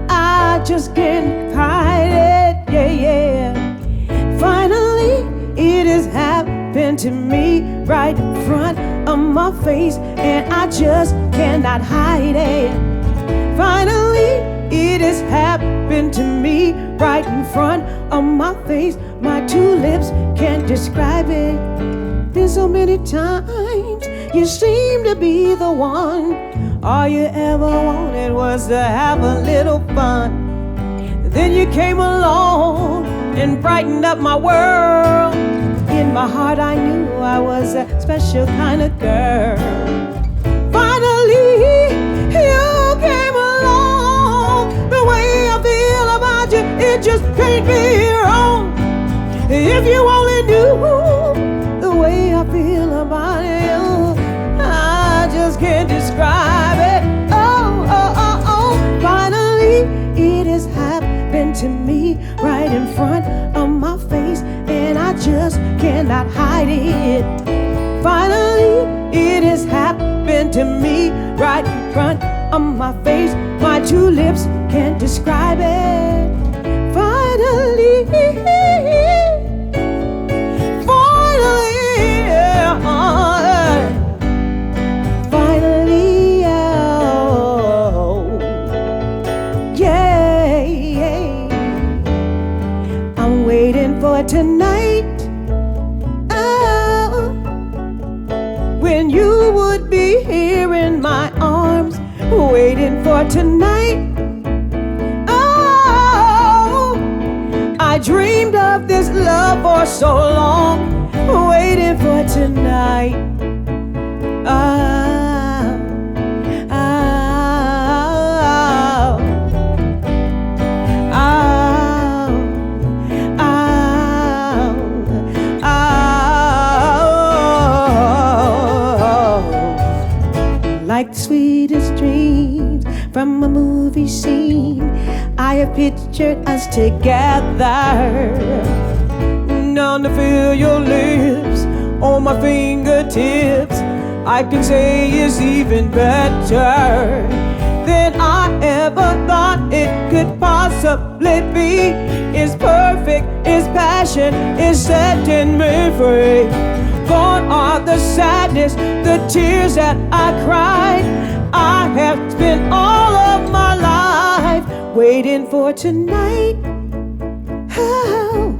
I just can't hide it, yeah. Finally, it has happened to me right in front of my face, and I just cannot hide it. Finally, it has happened to me right in front of my face. My two lips can't describe it. Been so many times, you seem to be the one. All you ever wanted was to have a little fun. Then you came along and brightened up my world. In my heart I knew I was a special kind of girl. Finally, you came along. The way I feel about you, it just can't be wrong. If you only knew the way I feel about you, I just can't describe it. Finally, it has happened to me right in front of my face, and I just cannot hide it. Finally, it has happened to me right in front of my face. My two lips can't describe it. Finally, tonight, be here in my arms, waiting for tonight. Oh, I dreamed of this love for so long, waiting for tonight. Like the sweetest dreams from a movie scene, I have pictured us together. Now to feel your lips on my fingertips, I can say it's even better than I ever thought it could possibly be. It's perfect, it's passion, it's setting me free. Gone are the sadness, the tears that I cried. I have spent all of my life waiting for tonight. Oh,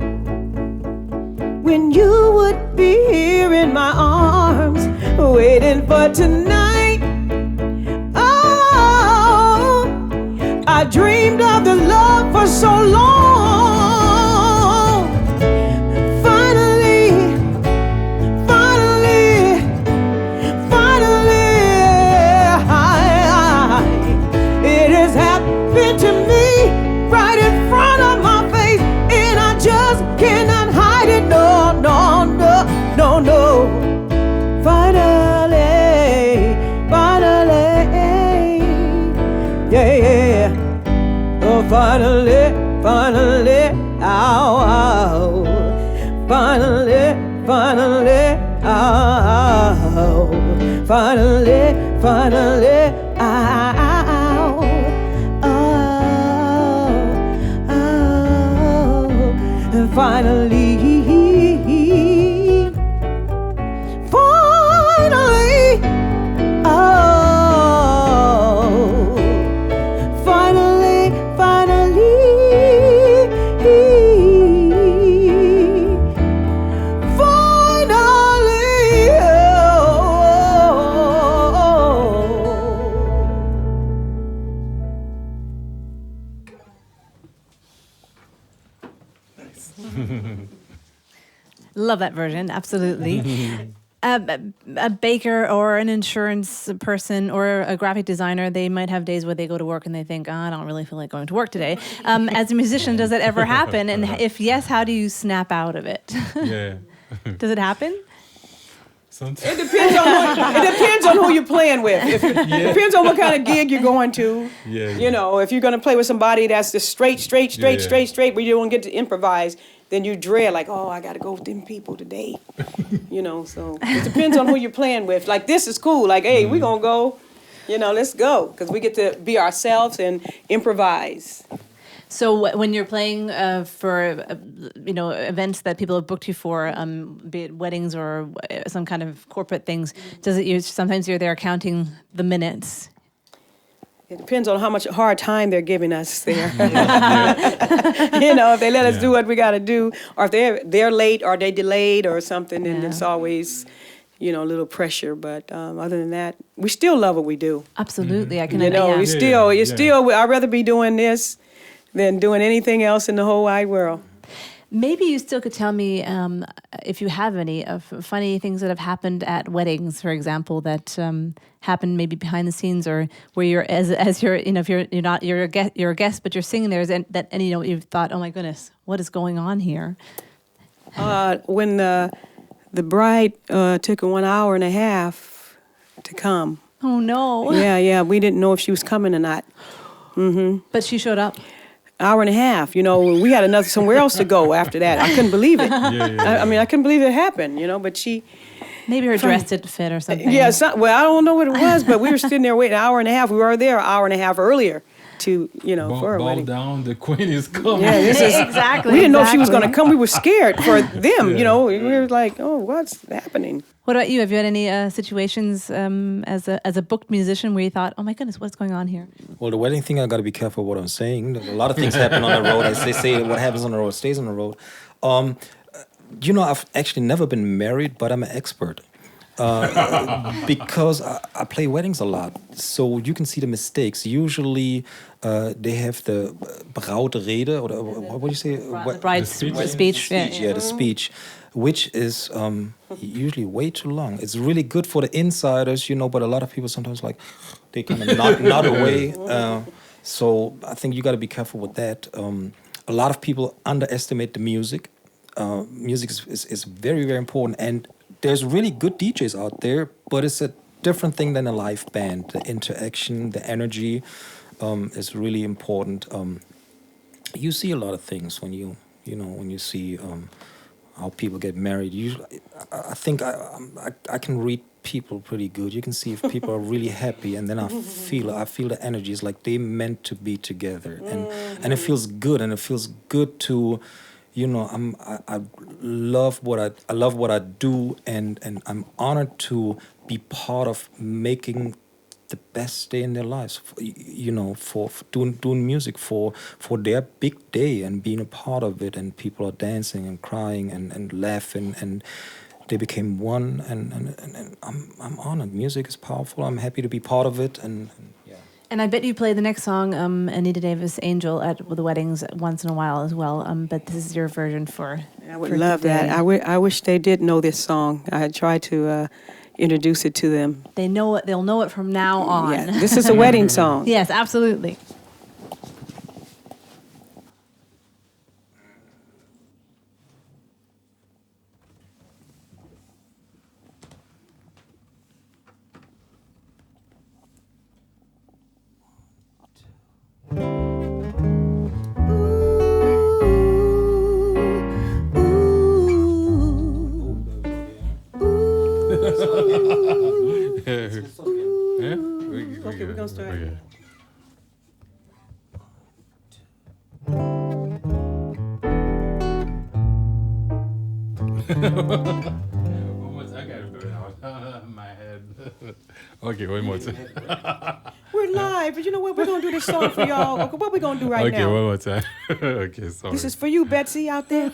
when you would be here in my arms, waiting for tonight. Oh, I dreamed of the love for so long. Finally, it has happened to me right in front of my face, and I just cannot hide it. No, no, no, no, no. Finally, yeah, yeah. Oh, finally, ow. Finally, ow. Finally, ow. Finally, Love that version, absolutely. A baker or an insurance person or a graphic designer, they might have days where they go to work and they think, I don't really feel like going to work today. As a musician, does that ever happen? And if yes, how do you snap out of it? Yeah. Does it happen? Sometimes. It depends on who you're playing with. It depends on what kind of gig you're going to. Yeah. You know, if you're going to play with somebody that's just straight, where you don't get to improvise, then you dread like, oh, I got to go with them people today. You know, so it depends on who you're playing with. Like, this is cool. Like, hey, we're going to go, you know, let's go. Because we get to be ourselves and improvise. So when you're playing for, events that people have booked you for, be it weddings or some kind of corporate things, sometimes you're there counting the minutes? It depends on how much hard time they're giving us there. You know, if they let us do what we got to do, or if they're late or they delayed or something, then it's always, a little pressure. But other than that, we still love what we do. Absolutely, I can. I'd rather be doing this than doing anything else in the whole wide world. Maybe you still could tell me if you have any of funny things that have happened at weddings, for example, that happened maybe behind the scenes, or where you're as you're if you're a guest but you're singing there, and you've thought, oh my goodness, what is going on here? When the bride took 1 hour and a half to come. Oh no! Yeah, we didn't know if she was coming or not. Mm-hmm. But she showed up. Hour and a half, we had somewhere else to go after that. I couldn't believe it. I mean, I couldn't believe it happened, but she... Maybe her dress didn't fit or something. Yeah, well, I don't know what it was, but we were sitting there waiting an hour and a half. We were there an hour and a half earlier to, for a wedding. Down, the queen is coming. Yeah, exactly. We didn't know if she was going to come. We were scared for them, We were like, oh, what's happening? What about you? Have you had any situations as a booked musician where you thought, oh my goodness, what's going on here? Well, the wedding thing, I got to be careful what I'm saying. A lot of things happen on the road. As they say, what happens on the road stays on the road. I've actually never been married, but I'm an expert. because I play weddings a lot, so you can see the mistakes. Usually, they have the Brautrede, or what do you say? The bride's speech. The speech, which is usually way too long. It's really good for the insiders, but a lot of people sometimes they kind of nod away. So I think you got to be careful with that. A lot of people underestimate the music. Music is very, very important, and there's really good DJs out there, but it's a different thing than a live band. The interaction, the energy is really important. You see a lot of things when you see how people get married. Usually, I think I can read people pretty good. You can see if people are really happy, and then I feel the energy is like they meant to be together, and it feels good, and it feels good to. I love what I do, and I'm honored to be part of making the best day in their lives. For doing music for their big day and being a part of it, and people are dancing and crying and laughing, and they became one, and I'm honored. Music is powerful. I'm happy to be part of it, and yeah. And I bet you play the next song, Anita Davis, Angel, at the weddings once in a while as well. But this is your version for. I would love that. I wish they did know this song. I tried to introduce it to them. They know it. They'll know it from now on. Yeah, this is a wedding song. Yes, absolutely. Okay, we're gonna start. Okay. I gotta do it out my head. Okay, one more time. We're live, but you know what? We're gonna do this song for y'all. Okay, what we gonna do right now? Okay, one more time. Okay, sorry. This is for you, Betsy, out there.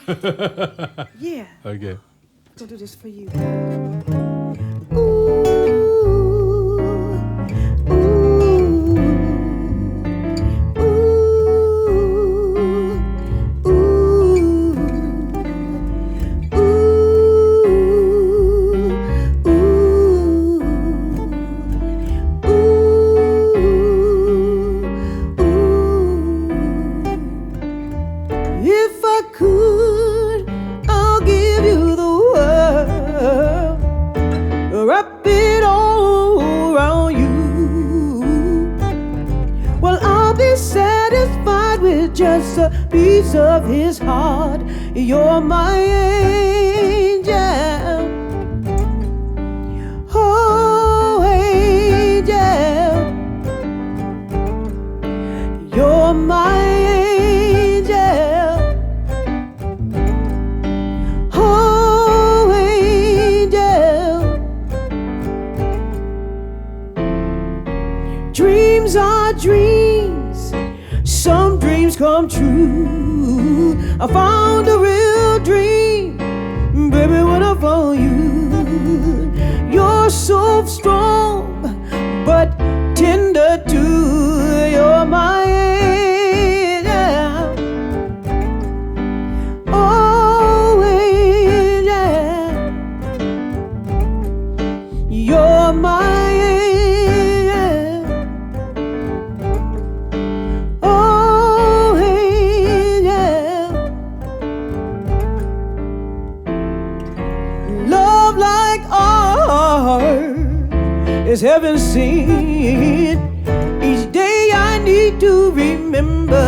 Yeah. Okay. We're gonna do this for you. If I could, I'll give you the world, wrap it all around you. Well, I'll be satisfied with just a piece of his heart. You're my angel, oh angel. You're my dreams are dreams, some dreams come true. I found a real dream, baby, when I found you. You're so strong, but tender too. You're my angel, oh angel. You're my is heaven seen. Each day I need to remember.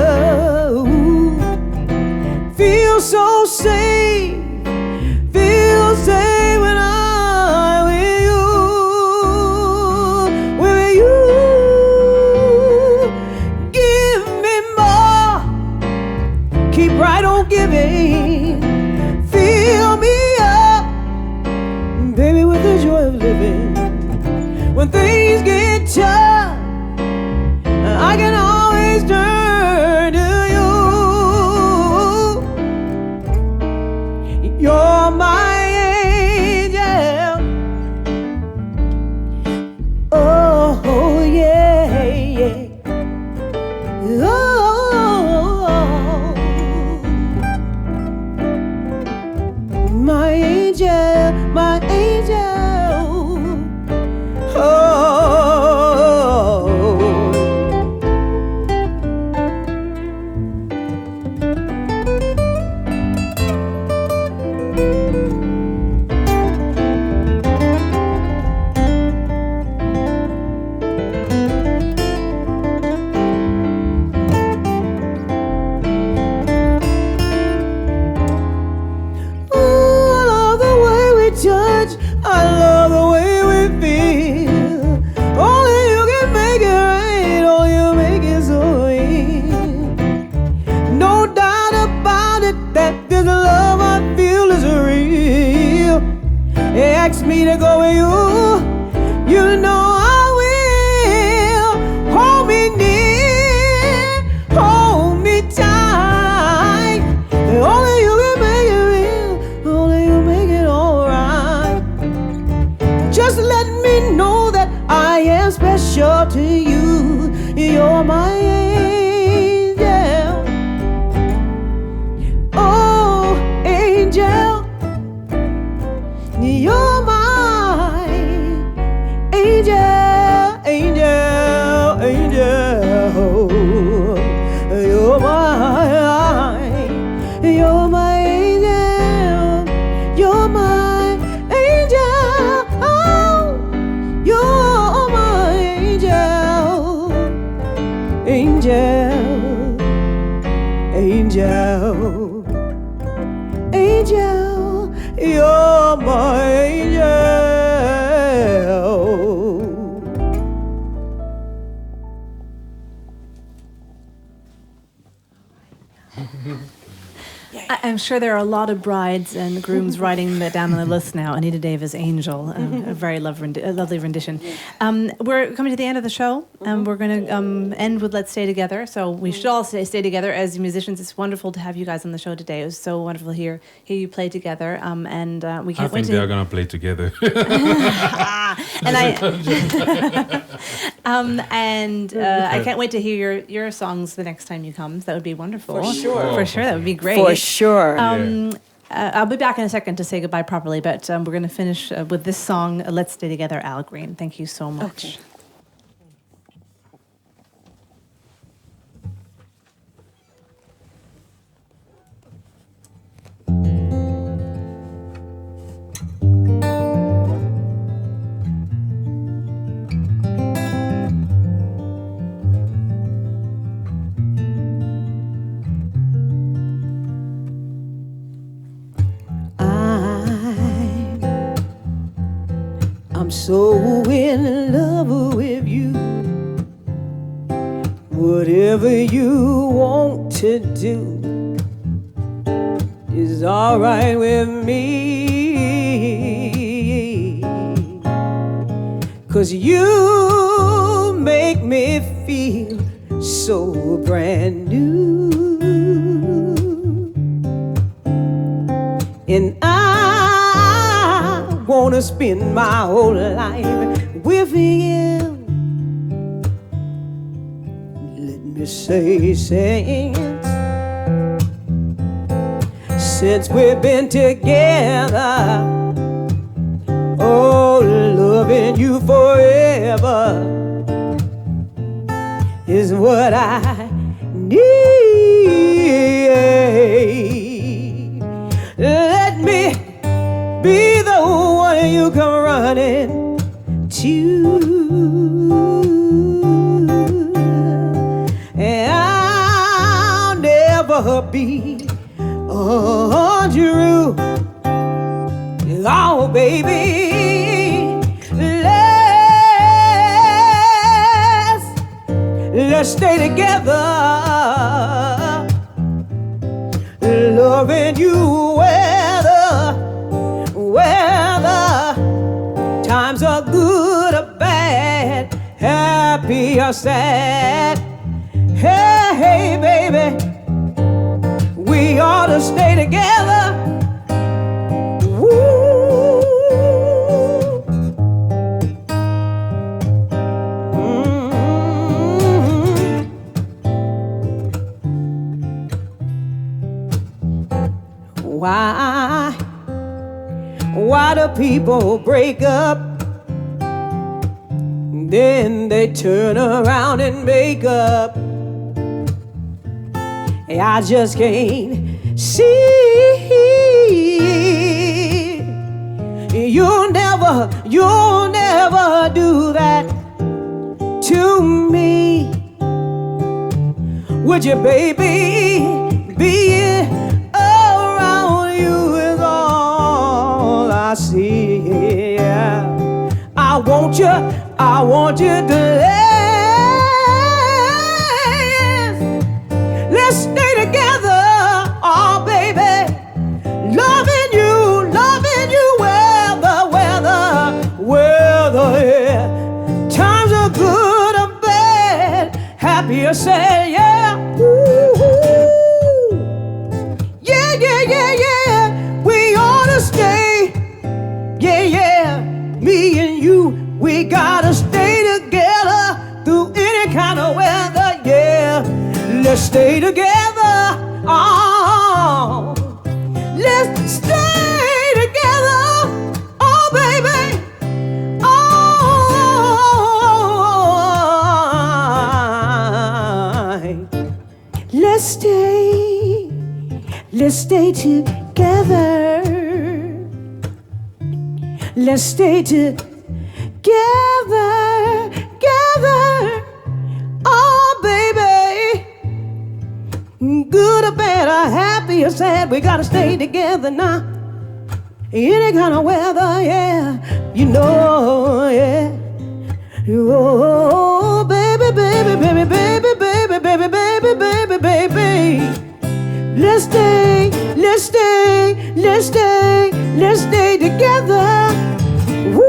Feel so safe, feel safe when I'm with you, Give me more, keep right on giving. Fill me up, baby, with the joy of living. When things get tough, I can always turn to you. You're my angel, I'm special to you. You're my angel. Oh, angel. You're my angel, angel, angel. You're my angel. You're my angel. Oh, you're my angel. Angel, angel, angel. You're my angel. I'm sure there are a lot of brides and grooms writing that down on the list now. Anita Davis, Angel, a very lovely rendition. We're coming to the end of the show, and we're going to end with Let's Stay Together. So we should all stay together as musicians. It's wonderful to have you guys on the show today. It was so wonderful to hear you play together, and we can't wait to... I think they're going to play together. I can't wait to hear your songs the next time you come. So that would be wonderful. For sure. For sure, that would be great. For sure. I'll be back in a second to say goodbye properly, but we're going to finish with this song, Let's Stay Together, Al Green. Thank you so much. Okay. I'm so in love with you. Whatever you want to do is all right with me. 'Cause you make me feel so brand new. And I wanna spend my whole life with you. Let me say, since we've been together, oh, loving you forever is what I need. Let me be the one you come running to, and I'll never be untrue. Oh, baby, let's stay together, loving you whether times are good or bad, happy or sad. Hey, hey, baby, we ought to stay together. Woo. Why do people break up, then they turn around and make up? I just can't see. You'll never do that to me. Would you, baby? Be around you is all I see. I want you to let's stay together, oh baby, loving you weather, yeah. Times are good or bad, happy or sad, yeah. Ooh. Yeah. We ought to stay, yeah. Me and you, we gotta stay together. kind of weather, yeah. Let's stay together. Oh, let's stay together. Oh, baby. Let's stay together. Let's stay together, together. Oh, baby. Good or bad or happy or sad, we gotta stay together now. Any kind of weather, yeah. You know, yeah. Oh, baby, baby, baby, baby, baby, baby, baby, baby, baby. Let's stay, let's stay, let's stay, let's stay together. Woo,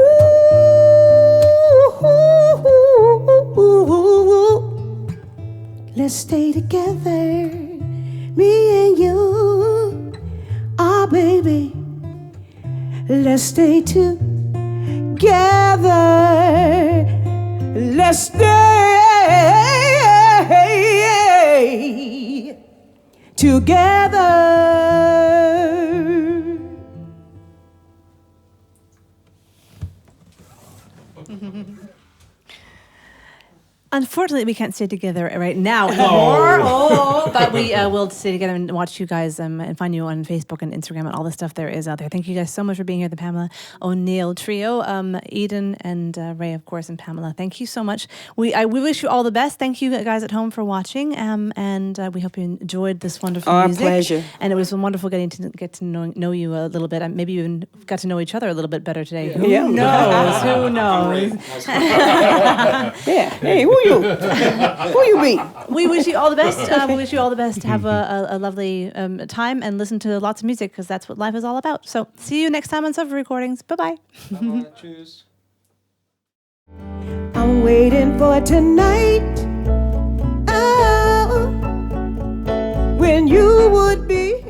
let's stay together, me and you. Ah, baby, let's stay together. Let's stay together. Unfortunately, we can't stay together right now anymore. Oh, but we will stay together and watch you guys and find you on Facebook and Instagram and all the stuff there is out there. Thank you guys so much for being here, the Pamela O'Neal Trio. Eden and Ray, of course, and Pamela. Thank you so much. We wish you all the best. Thank you guys at home for watching, and we hope you enjoyed this wonderful music. Our pleasure. And it was wonderful getting to get to know you a little bit. Maybe even got to know each other a little bit better today. Yeah. Who knows? Who knows? Yeah. Hey, who you? Who you be? We wish you all the best. We wish you all the best. Have a lovely time and listen to lots of music because that's what life is all about. So see you next time on Sofa Recordings. Bye-bye. Bye-bye. Cheers. I'm waiting for tonight. Oh, when you would be